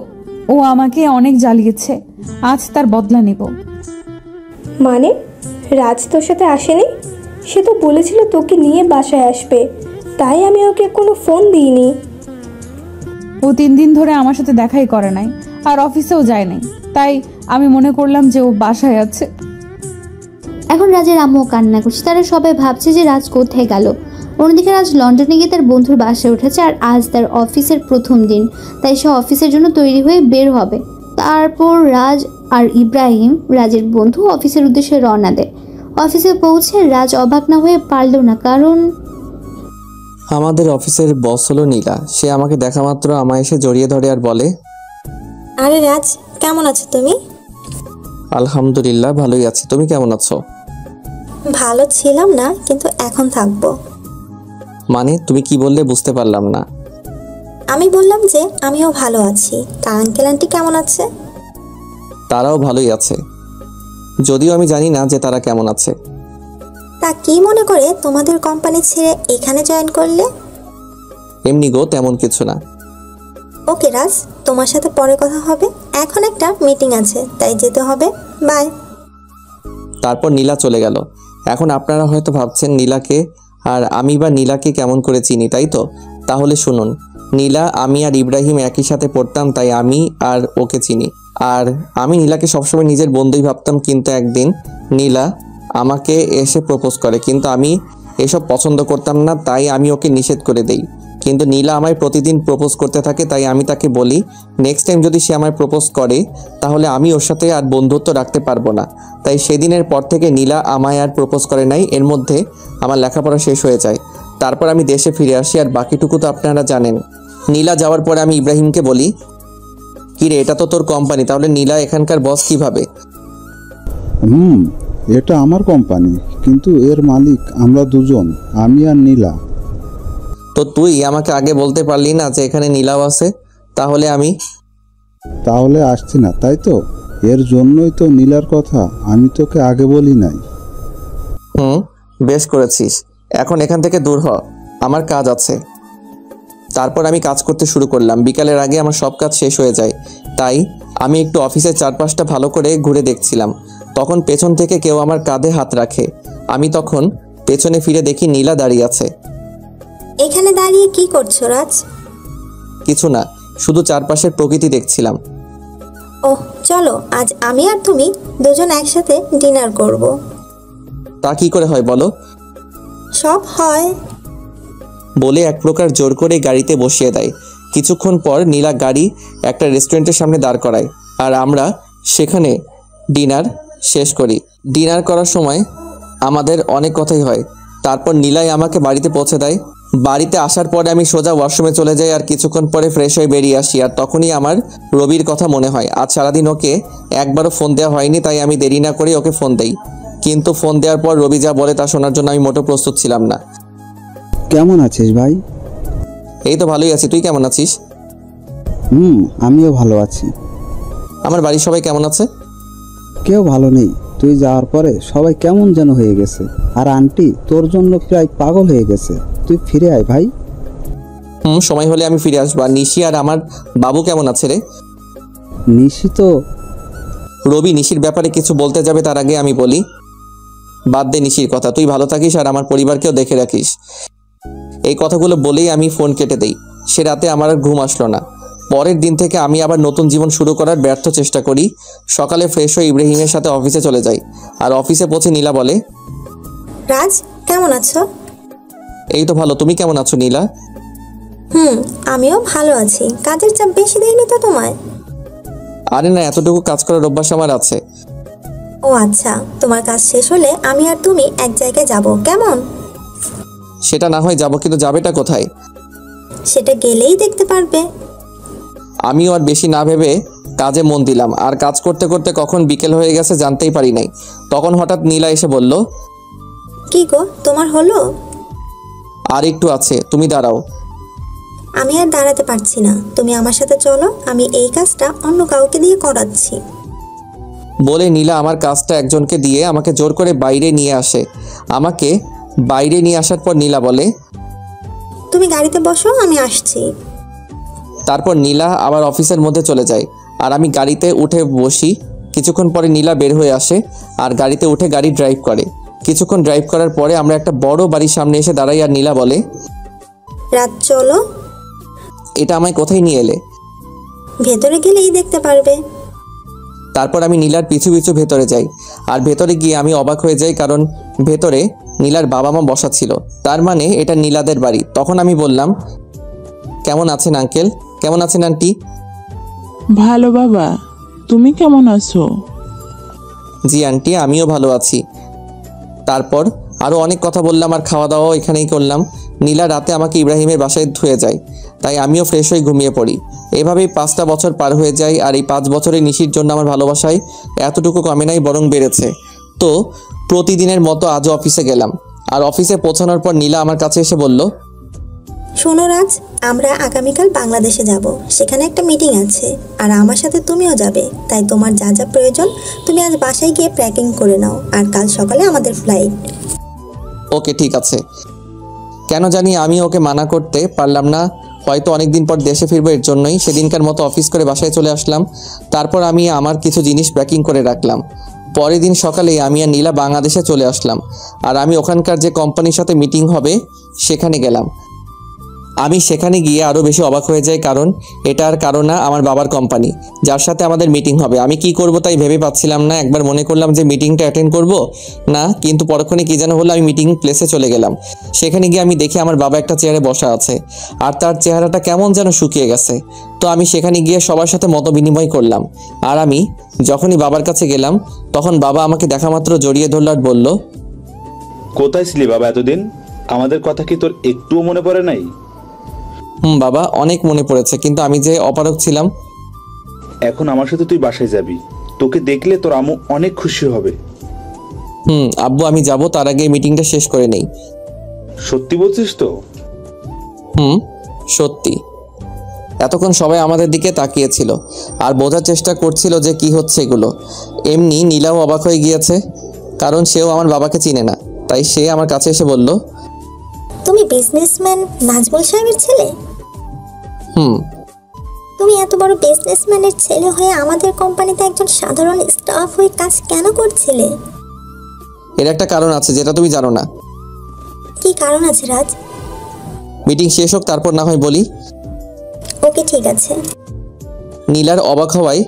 ও আমাকে অনেক জ্বালিয়েছে, আজ তার বদলা নেব। মানে রাজ তোর সাথে আসেনি? সে তো বলেছিল তোকে নিয়ে বাসায় আসবে, তাই আমি ওকে কোনো ফোন দিইনি। ও 3 দিন ধরে আমার সাথে দেখাই করে নাই, আর অফিসেও যায় নাই, তাই আমি মনে করলাম যে ও বাসায় আছে। এখন রাজের আম্মু কান্না করছে। তারা সবাই ভাবছে যে রাজ কোথায় গেল। অন্যদিকে রাজ লন্ডনে গিয়ে তার বন্ধুর বাসায় উঠেছে, আর আজ তার অফিসের প্রথম দিন, তাই সে অফিসের জন্য তৈরি হয়ে বের হবে। তারপর রাজ আর ইব্রাহিম, রাজের বন্ধু, অফিসের উদ্দেশ্যে রওনা দেয়। অফিসে পৌঁছে রাজ অবাক না হয়ে পারল না, কারণ আমাদের অফিসের বস হলো নীলা। সে আমাকে দেখা মাত্র আমায় এসে জড়িয়ে ধরে আর বলে, আরে রাজ, কেমন আছো তুমি? আলহামদুলিল্লাহ, ভালোই আছি। তুমি কেমন আছো? ভালো ছিলাম না, কিন্তু এখন থাকবো। মানে তুমি কি বললে বুঝতে পারলাম না। আমি বললাম যে আমিও ভালো আছি। তা আঙ্কেল আন্টি কেমন আছে? তারাও ভালোই আছে, যদিও আমি জানি না যে তারা কেমন আছে। তা কি মনে করে তোমাদের কোম্পানি ছেড়ে এখানে জয়েন করলে? এমনি গো, তেমন কিছু না। ওকে রাজ, তোমার সাথে পরে কথা হবে। এখন একটা মিটিং আছে, তাই যেতে হবে। বাই। তারপর নীলা চলে গেল। এখন আপনারা হয়তো ভাবছেন নীলাকে আর আমি বা নীলাকে কেমন করে চিনি, তাই তো? তাহলে শুনুন, নীলা, আমি আর ইব্রাহিম একই সাথে পড়তাম, তাই আমি আর ওকে চিনি। আর আমি নীলাকে সবসময় নিজের বন্ধুই ভাবতাম, কিন্তু একদিন নীলা আমাকে এসে প্রপোজ করে, কিন্তু আমি এসব পছন্দ করতাম না, তাই আমি ওকে নিষেধ করে দেই। কিন্তু নীলা আমায় প্রতিদিন প্রপোজ করতে থাকে, তাই আমি তাকে বলি নেক্সট টাইম যদি সে আমায় প্রপোজ করে তাহলে আমি ওর সাথে আর বন্ধুত্ব রাখতে পারবো না। তাই সেদিনের পর থেকে নীলা আমায় আর প্রপোজ করে নাই। এর মধ্যে আমার লেখাপড়া শেষ হয়ে যায়। তারপর আমি দেশে ফিরে আসি, আর বাকিটুকু তো আপনারা জানেন। নীলা যাওয়ার পরে আমি ইব্রাহিমকে বলি, কিরে, এটা তো তোর কোম্পানি, তাহলে নীলা এখানকার বস কিভাবে? এটা আমার কোম্পানি, কিন্তু এর মালিক আমরা দুজন, আমি আর নীলা। তো তুই আমাকে আগে বলতে পারলি না যে এখানে নীলাও আছে? তাহলে আসছি না, তাই তো? এর জন্যই তো নীলার কথা আমি তোকে আগে বলি নাই। বেশ করেছিস। এখন এখান থেকে দূর হ, আমার কাজ আছে। তারপর আমি কাজ করতে শুরু করলাম। বিকালের আগে আমার সব কাজ শেষ হয়ে যায়, তাই আমি একটু অফিসের চারপাশটা ভালো করে ঘুরে দেখছিলাম। তখন পেছন থেকে কেউ আমার কাঁধে হাত রাখে। আমি তখন পেছনে ফিরে দেখি নীলা দাঁড়িয়ে আছে। এখানে দাঁড়িয়ে কি করছো রাজ? কিছু না, শুধু চারপাশের প্রকৃতি দেখছিলাম। ওহ, চলো আজ আমি আর তুমি দুজন একসাথে ডিনার করব। তা কি করে হয় বলো? সব হয়। বলে এক প্রকার জোর করে গাড়িতে বসিয়ে দেয়। কিছুক্ষণ পর নীলা গাড়ি একটা রেস্টুরেন্টের সামনে দাঁড় করায়, আর আমরা সেখানে ডিনার শেষ করি। ডিনার করার সময় আমাদের অনেক কথাই হয়। তারপর নীলাই আমাকে বাড়িতে পৌঁছে দেয়। বাড়িতে আসার পরে আমি সোজা ওয়াশরুমে চলে যাই, আর কিছুক্ষণ পরে ফ্রেশ হয়ে বেরিয়ে আসি। আর তখনই আমার রবির কথা মনে হয়। আজ সারাদিন ওকে একবারও ফোন দেওয়া হয়নি, তাই আমি দেরি না করে ওকে ফোন দেই। কিন্তু ফোন দেওয়ার পর রবি যা বলে তা শোনার জন্য আমি মোটেও প্রস্তুত ছিলাম না। কেমন আছিস ভাই? এই তো ভালোই আছি, তুই কেমন আছিস? আমিও ভালো আছি। আমার বাড়ির সবাই কেমন আছে? কেউ ভালো নেই। তুই যাওয়ার পরে সবাই কেমন যেন হয়ে গেছে, আর আন্টি তোর জন্য প্রায় পাগল হয়ে গেছে। তুই ফিরে আয় ভাই। সময় হলে আমি ফিরে আসবো। আর নিশি আর আমার বাবু কেমন আছে রে? নিশি তো... রবি নিশির ব্যাপারে কিছু বলতে যাবে, তার আগে আমি বলি, বাদ দে নিশির কথা, তুই ভালো থাকিস আর আমার পরিবারকেও দেখে রাখিস। এই কথাগুলো বলেই আমি ফোন কেটে দেই। সে রাতে আমার আর ঘুম আসলো না। পরের দিন থেকে আমি আবার নতুন জীবন শুরু করার ব্যর্থ চেষ্টা করি। সকালে ফ্রেশ হয়ে ইব্রাহিমের সাথে অফিসে চলে যাই। আর অফিসে পৌঁছে নীলা বলে, রাজ কেমন আছো? এই তো ভালো, তুমি কেমন আছো নীলা? আমিও ভালো আছি। কাজের চাপ বেশি দেয়নি তো তোমায়? আরে না, এতটুকু কাজ করার অভ্যাস আমার আছে। ও আচ্ছা, তোমার কাজ শেষ হলে আমি আর তুমি এক জায়গায় যাব, কেমন? সেটা না হয় যাবো, কিন্তু যাবেটা কোথায়? সেটা গেলেই দেখতে পারবে। আমিও আর বেশি না ভেবে কাজে মন দিলাম। আর কাজ করতে করতে কখন বিকেল হয়ে গেছে জানতেই পারি নাই। তখন হঠাৎ নীলা এসে বলল, কি গো, তোমার হলো? আর একটু আছে, তুমি দাঁড়াও। আমি আর দাঁড়াতে পারছি না, তুমি আমার সাথে চলো, আমি এই কাজটা অন্য কাউকে দিয়ে করাচ্ছি। বলে নীলা আমার কাজটা একজনকে দিয়ে আমাকে জোর করে বাইরে নিয়ে আসে। আমাকে বাইরে নিয়ে আসার পর নীলা বলে, তুমি গাড়িতে বসো, আমি আসছি। তারপর নীলা আবার অফিসের মধ্যে চলে যায়, আর আমি গাড়িতে উঠে বসি। কিছুক্ষণ পরে নীলা বের হয়ে আসে আর গাড়িতে উঠে গাড়ি ড্রাইভ করে। কিছুক্ষণ ড্রাইভ করার পরে আমরা একটা বড় বাড়ির সামনে এসে দাঁড়াই, আর নীলা বলে, রাত চলো। এটা আমায় কোথায় নিয়ে এলে? ভেতরে গেলেই দেখতে পারবে। তারপর আমি নীলার পিছু পিছু ভেতরে যাই। আর ভেতরে গিয়ে আমি অবাক হয়ে যাই, কারণ ভেতরে নীলার বাবা মা বসা ছিল। তার মানে এটা নীলাদের বাড়ি। তখন আমি বললাম, কেমন আছেন আঙ্কেল? কেমন আছেন আন্টি? ভালো বাবা, তুমি কেমন আছো? জি আন্টি, আমিও ভালো আছি। তারপর আরও অনেক কথা বললাম, আর খাওয়া দাওয়াও এখানেই করলাম। নীলা রাতে আমাকে ইব্রাহিমের বাসায় ধুয়ে যায়, তাই আমিও ফ্রেশ হয়ে ঘুমিয়ে পড়ি। এভাবেই 5টা বছর পার হয়ে যায়। আর এই 5 বছরে নিশির জন্য আমার ভালোবাসায় এতটুকু কমে নাই, বরং বেড়েছে। তো প্রতিদিনের মতো আজও অফিসে গেলাম। আর অফিসে পৌঁছানোর পর নীলা আমার কাছে এসে বলল, শোনো রাজ, আমরা আগামীকাল বাংলাদেশে যাব। সেখানে একটা মিটিং আছে, আর আমার সাথে তুমিও যাবে। তাই তোমার যা যা প্রয়োজন তুমি আজ বাসায় গিয়ে প্যাকিং করে নাও, আর কাল সকালে আমাদের ফ্লাইট। ওকে ঠিক আছে। কেন জানি আমি ওকে মানা করতে পারলাম না। হয়তো অনেকদিন পর দেশে ফিরবো, এর জন্যই সেদিনকার মতো অফিস করে বাসায় চলে আসলাম। তারপর আমি আমার কিছু জিনিস প্যাকিং করে রাখলাম। পরের দিন সকালেই আমি আর নীলা বাংলাদেশে চলে আসলাম, আর আমি ওখানকার যে কোম্পানির সাথে মিটিং হবে সেখানে গেলাম। আমি সেখানে গিয়ে আরও বেশি অবাক হয়ে যাই, কারণ এটা আর কারো না, আমার বাবার কোম্পানি, যার সাথে আমাদের মিটিং হবে। আমি কি করব তাই ভেবে পাচ্ছিলাম না। একবার মনে করলাম যে মিটিংটা অ্যাটেন্ড করব না, কিন্তু পরক্ষণে কি যেন হলো, আমি মিটিং প্লেসে চলে গেলাম। সেখানে গিয়ে আমি দেখি আমার বাবা একটা চেয়ারে বসা আছে, আর তার চেহারাটা কেমন যেন শুকিয়ে গেছে। তো আমি সেখানে গিয়ে সবার সাথে মত বিনিময় করলাম। আর আমি যখনই বাবার কাছে গেলাম, তখন বাবা আমাকে দেখা মাত্র জড়িয়ে ধরল আর বলল, কোথায় ছিলি বাবা এতদিন? আমাদের কথা কি তোর একটুও মনে পড়ে নাই? বাবা, অনেক মনে পড়েছে, কিন্তু আমি যে অপারগ ছিলাম। এখন আমার সাথে তুই বাসায় যাবি, তোকে দেখলে তোর আম্মু অনেক খুশি হবে। আব্বু, আমি যাব, তার আগে মিটিংটা শেষ করে নেই। সত্যি বলছিস তো? সত্যি। এতক্ষণ সবাই আমাদের দিকে তাকিয়েছিল আর বোঝার চেষ্টা করছিল যে কি হচ্ছে এগুলো। এমনি নীলাও অবাক হয়ে গিয়েছে, কারণ সেও আমার বাবাকে চিনে না। তাই সে আমার কাছে এসে বলল, তুমি বিজনেসম্যান নাজমুল সাহেবের ছেলে? তুমি এত বড় বিজনেসম্যানের ছেলে হয়ে আমাদের কোম্পানিতে একজন সাধারণ স্টাফ হয়ে কাজ কেন করছিলে? এর একটা কারণ আছে যেটা তুমি জানো না। কি কারণ আছে রাজ? মিটিং শেষ হোক, তারপর না হয় বলি। ওকে, ঠিক আছে। নীলার অবাক হওয়াই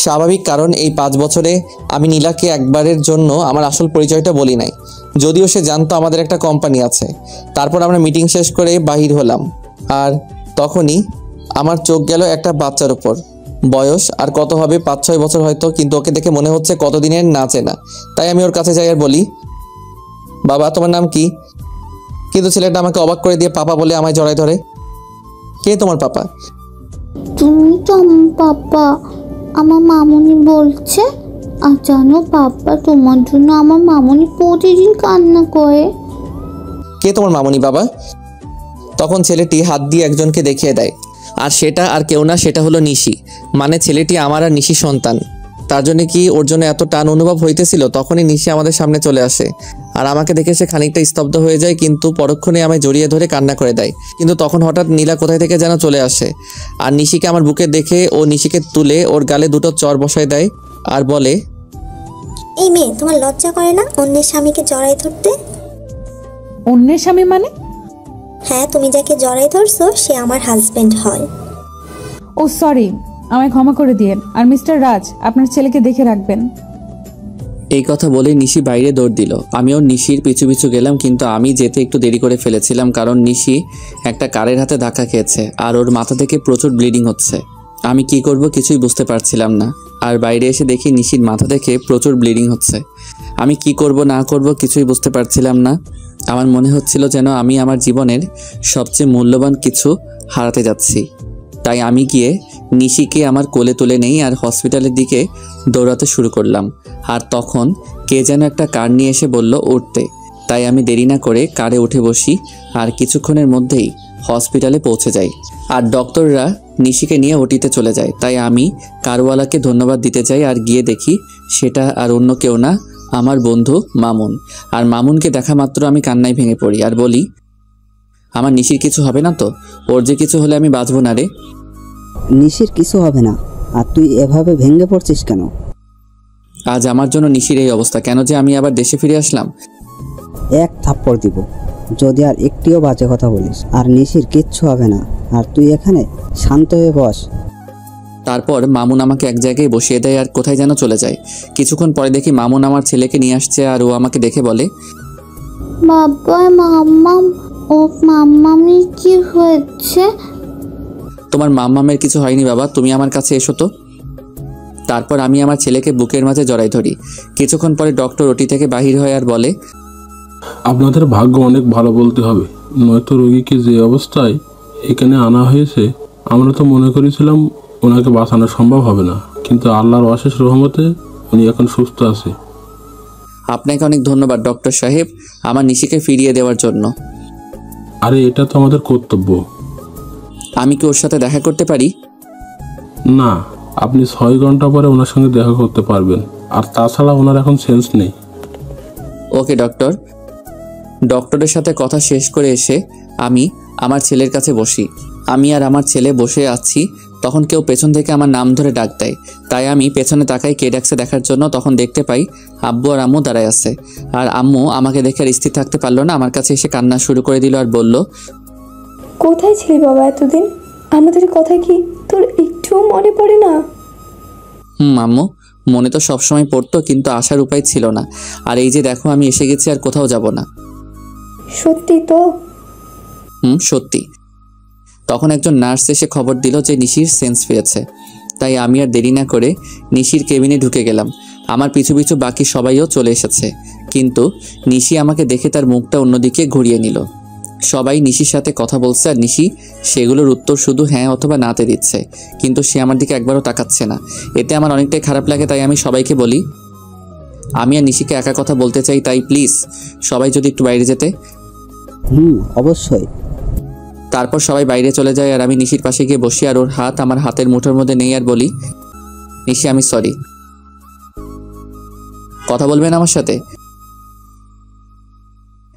স্বাভাবিক, কারণ এই 5 বছরে আমি নীলাকে একবারের জন্য আমার আসল পরিচয়টা বলি নাই, যদিও সে জানতো আমাদের একটা কোম্পানি আছে। তারপর আমরা মিটিং শেষ করে বাহির হলাম, আর তখনই আমার চোখ গেল একটা বাচ্চার উপর। বয়স আর কত হবে, 5-6 বছর হয়তো, কিন্তু ওকে দেখে মনে হচ্ছে কতদিনের না চেনা। তাই আমি ওর কাছে যাই আর বলি, বাবা, তোমার নাম কি? কিন্তু ছেলেটা আমাকে অবাক করে দিয়ে পাপা বলে আমায় জড়ায় ধরে। কে তোমার পাপা? তুমি তো আমার পাপা, আমার মামুনি বলছে। আর জানো পাপা, তোমার জন্য আমার মামুনি প্রতিদিন কান্না করে। কে তোমার মামুনি বাবা? তখন ছেলেটি হাত দিয়ে একজনকে দেখিয়ে দেয়, আর সেটা আর কেউ না, সেটা হলো নিশি। মানে ছেলেটি আমার আর নিশি সন্তান। তার জন্য কি ওর জন্য এত টান অনুভব হইতেছিল? তখনই নিশি আমাদের সামনে চলে আসে, আর আমাকে দেখে সে খানিকটা স্তব্ধ হয়ে যায়, কিন্তু পরক্ষণে আমায় জড়িয়ে ধরে কান্না করে দেয়। কিন্তু তখন হঠাৎ নীলা কোথায় থেকে যেন চলে আসে, আর নিশিকে আমার বুকে দেখে ও নিশিকে তুলে ওর গালে 2টো চড় বসায় দেয় আর বলে, এই মেয়ে, তোমার লজ্জা করে না অন্যের স্বামীকে জড়াই ধরতে? অন্যের স্বামী মানে? হ্যাঁ, তুমি যাকে জড়াই ধরছো সে আমার হাজবেন্ড হয়। ও সরি, আমায় ক্ষমা করে দিয়েন। আর মিস্টার রাজ, আপনার ছেলেকে দেখে রাখবেন। এই কথা বলে নিশি বাইরে দৌড় দিল। আমিও নিশির পিছু পিছু গেলাম, কিন্তু আমি যেতে একটু দেরি করে ফেলেছিলাম, কারণ নিশি একটা কারের হাতে ধাক্কা খেয়েছে আর ওর মাথা থেকে প্রচুর ব্লিডিং হচ্ছে। আমি কি করব কিছুই বুঝতে পারছিলাম না, আর বাইরে এসে দেখি নিশির মাথা থেকে প্রচুর ব্লিডিং হচ্ছে। আমি কি করব না করব কিছুই বুঝতে পারছিলাম না। আমার মনে হচ্ছিল যেন আমি আমার জীবনের সবচেয়ে মূল্যবান কিছু হারাতে যাচ্ছি। তাই আমি গিয়ে নিশিকে আমার কোলে তুলে নেই আর হসপিটালের দিকে দৌড়াতে শুরু করলাম। আর তখন কে যেন একটা কার নিয়ে এসে বলল উঠতে। তাই আমি দেরি না করে কারে উঠে বসি, আর কিছুক্ষণের মধ্যেই হসপিটালে পৌঁছে যাই। আর ডক্টররা নিশিকে নিয়ে ওটিতে চলে যায়। তাই আমি কারওয়ালাকে ধন্যবাদ দিতে চাই, আর গিয়ে দেখি সেটা আর অন্য কেউ না, আমার বন্ধু মামুন। আর মামুনকে দেখা মাত্র আমি কান্নায় ভেঙে পড়ি আর বলি, আমার নিশির কিছু হবে না তো? ওর যে কিছু হলে আমি বাঁচবো না রে। নিশির কিছু হবে না, আর তুই এভাবে ভেঙে পড়ছিস কেন? আজ আমার জন্য নিশির এই অবস্থা কেন যে আমি আবার দেশে ফিরে আসলাম? এক থাপ্পড় দিব যদি আর একটিও বাজে কথা বলিস। আর নিশির কিচ্ছু হবে না, আর তুই এখানে শান্ত হয়ে বস। তারপর মামুন আমাকে এক জায়গায় বসিয়ে দেয় আর কোথায় যেন চলে যায়। কিছুক্ষণ পরে দেখি মামুন আমার ছেলেকে নিয়ে আসছে, আর ও আমাকে দেখে বলে, বাবা, মাম্মাম, ও মাম্মামি কি হয়েছে? তোমার মাম্মামের কিছু হয়নি বাবা, তুমি আমার কাছে এসো তো। তারপর আমি আমার ছেলেকে বুকের মাঝে জড়াই ধরি। কিছুক্ষণ পরে ডক্টর ওটি থেকে বাহির হয় আর বলে, আপনাদের ভাগ্য অনেক ভালো বলতে হবে, নয়তো রোগীকে যে অবস্থায় এখানে আনা হয়েছে আমরা তো মনে করেছিলাম ওনাকে বাঁচানো সম্ভব হবে না, কিন্তু আল্লাহর অশেষ রহমতে উনি এখন সুস্থ আছে। আপনাকে অনেক ধন্যবাদ ডক্টর সাহেব, আমার নিশিকে ফিরিয়ে দেওয়ার জন্য। আরে এটা তো আমাদের কর্তব্য। আমি কি ওর সাথে দেখা করতে পারি? না, আপনি 6 ঘন্টা পরে ওনার সঙ্গে দেখা করতে পারবেন, আর তাছাড়া ওনার এখন সেন্স নেই। ওকে ডক্টর। ডক্টরের সাথে কথা শেষ করে এসে আমি আমার ছেলের কাছে বসি, আমি আর আমার ছেলে বসে আছি, তখন কেউ পেছন থেকে আমার নাম ধরে ডাক দেয়। তাই আমি পেছনে তাকাই কে ডাকছে দেখার জন্য। তখন দেখতে পাই আব্বু আর আম্মু দাঁড়ায় আছে। আর আম্মু আমাকে দেখে আর স্থির থাকতে পারলো না, আমার কাছে এসে কান্না শুরু করে দিল আর বলল, কোথায় ছিলি বাবা এতদিন? আমাদের কথা কি তোর একটুও মনে পড়ে না? আম্মু, মনে তো সবসময় পড়তো, কিন্তু আসার উপায় ছিল না। আর এই যে দেখো আমি এসে গেছি, আর কোথাও যাব না। সত্যি তো? সত্যি। তখন একজন নার্স এসে খবর দিল যে নিশির সেন্স ফিরেছে। তাই আমি আর দেরি না করে নিশির কেবিনে ঢুকে গেলাম। আমার পিছু পিছু বাকি সবাইও চলে এসেছে, কিন্তু নিশি আমাকে দেখে তার মুখটা অন্যদিকে ঘুরিয়ে নিল। সবাই নিশির সাথে কথা বলছে আর নিশি সেগুলোর উত্তর শুধু হ্যাঁ অথবা নাতে দিচ্ছে, কিন্তু সে আমার দিকে একবারও তাকাচ্ছে না। এতে আমার অনেকটাই খারাপ লাগে। তাই আমি সবাইকে বলি, আমি আর নিশিকে একা কথা বলতে চাই, তাই প্লিজ সবাই যদি একটু বাইরে যেতে। অবশ্যই। তারপর সবাই বাইরে চলে যায় আর আমি নিশির পাশে গিয়ে বসি আর ওর হাত আমার হাতের মুঠোর মধ্যে নেই আর বলি, নিশি আমি সরি। কথা বলবেন আমার সাথে?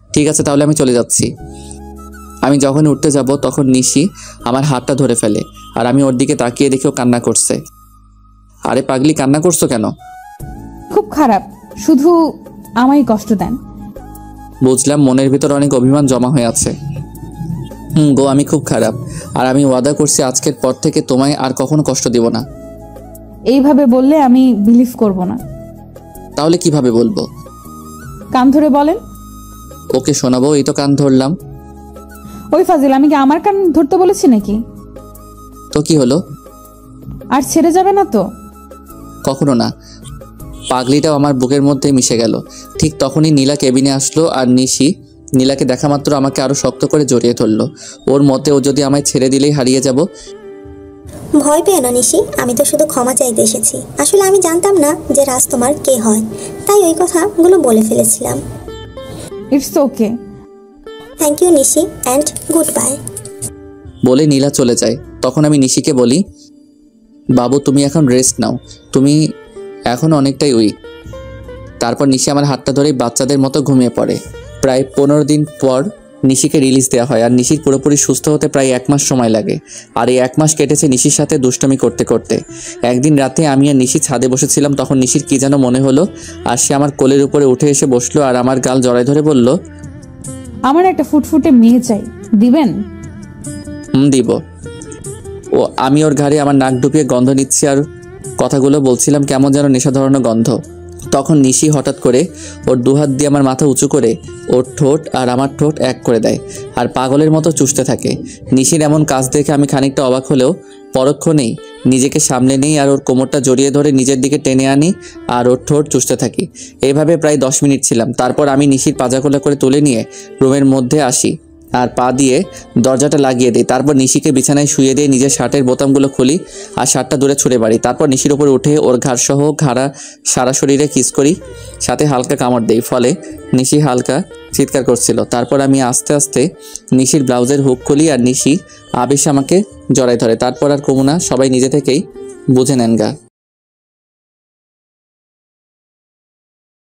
ঠিক আছে, তাহলে আমি চলে যাচ্ছি। আমি যখন উঠতে যাব তখন নিশি আমার হাতটা ধরে ফেলে আর আমি ওর দিকে তাকিয়ে দেখেও কান্না করছে। আরে পাগলি, কান্না করছো কেন? খুব খারাপ, শুধু আমায় কষ্ট দেন। বুঝলাম, মনের ভিতর অনেক অভিমান জমা হয়ে আছে। গো, আমি খুব খারাপ, আর আমি ওয়াদা করছি আজকের পর থেকে তোমায় আর কখনো কষ্ট দিব না। এইভাবে বললে আমি বিলিভ করব না। তাহলে কিভাবে বলবো? কান ধরে বলেন। ওকে শোনাবো, এই তো কান ধরলাম। ওই ফাজিল, আমি কি আমার কান ধরতে বলেছি নাকি? তো কি হলো? আর ছেড়ে যাবে না তো? কখনো না। পাগলিটাও আমার বুকের মধ্যে মিশে গেল। ঠিক তখনই নীলা কেবিনে আসলো আর নিশি নীলাকে দেখা মাত্র আমাকে আরো শক্ত করে জড়িয়ে ধরলো। ওর মতে ও যদি আমায় ছেড়ে দিলেই হারিয়ে যাব। ভয় পেও না নিশি, আমি তো শুধু ক্ষমা চাইতে এসেছি। আসলে আমি জানতাম না যে রাজ তোমার কে হয়, তাই ওই কথাগুলো বলে ফেলেছিলাম। It's okay. Thank you Nishi, and good bye. বলে নীলা চলে যায়। তখন আমি নিশিকে বলি, বাবু তুমি এখন রেস্ট নাও, তুমি এখন অনেকটাই উইক। তারপর নিশি আমার হাতটা ধরে বাচ্চাদের মতো ঘুমিয়ে পড়ে। প্রায় 15 দিন পর নিশিকে রিলিজ দেওয়া হয় আর নিশির পুরোপুরি সুস্থ হতে প্রায় 1 মাস সময় লাগে। আর এই 1 মাস কেটেছে নিশির সাথে দুষ্টমি করতে করতে। একদিন রাতে আমি আর নিশি ছাদে বসেছিলাম, তখন নিশির কি যেন মনে হলো আর সে আমার কোলের উপরে উঠে এসে বসলো আর আমার গাল জড়ায় ধরে বলল, আমার একটা ফুটফুটে মেয়ে চাই, দিবেন? দিব। ও আমি ওর ঘাড়ে আমার নাক ডুবিয়ে গন্ধ নিচ্ছি আর কথাগুলো বলছিলাম, কেমন যেন নেশা ধরানো গন্ধ। তখন নিশি হঠাৎ করে ওর দুহাত দিয়ে আমার মাথা উঁচু করে ওর ঠোঁট আর আমার ঠোঁট এক করে দেয় আর পাগলের মতো চুষতে থাকে। নিশির এমন কাজ দেখে আমি খানিকটা অবাক হলেও পরক্ষণেই নিজেকে সামলে নিই আর ওর কোমরটা জড়িয়ে ধরে নিজের দিকে টেনে আনি আর ওর ঠোঁট চুষতে থাকি। এইভাবে প্রায় 10 মিনিট ছিলাম। তারপর আমি নিশির পাজাখোলা করে তুলে নিয়ে রুমের মধ্যে আসি আর পা দিয়ে দরজাটা লাগিয়ে দিই। তারপর নিশিকে বিছানায় শুয়ে দিয়ে নিজের শার্টের বোতামগুলো খুলি আর শার্টটা দূরে ছুঁড়ে মারি। তারপর নিশির উপরে উঠে ওর ঘাড়সহ সারা শরীরে কিস করি, সাথে হালকা কামড় দেই। ফলে নিশি হালকা চিৎকার করছিল। তারপর আমি আস্তে আস্তে নিশির ব্লাউজের হুক খুলি আর নিশি আবেশে আমাকে জড়ায় ধরে। তারপর আর কমুনা, সবাই নিজে থেকেই বুঝে নেন গা।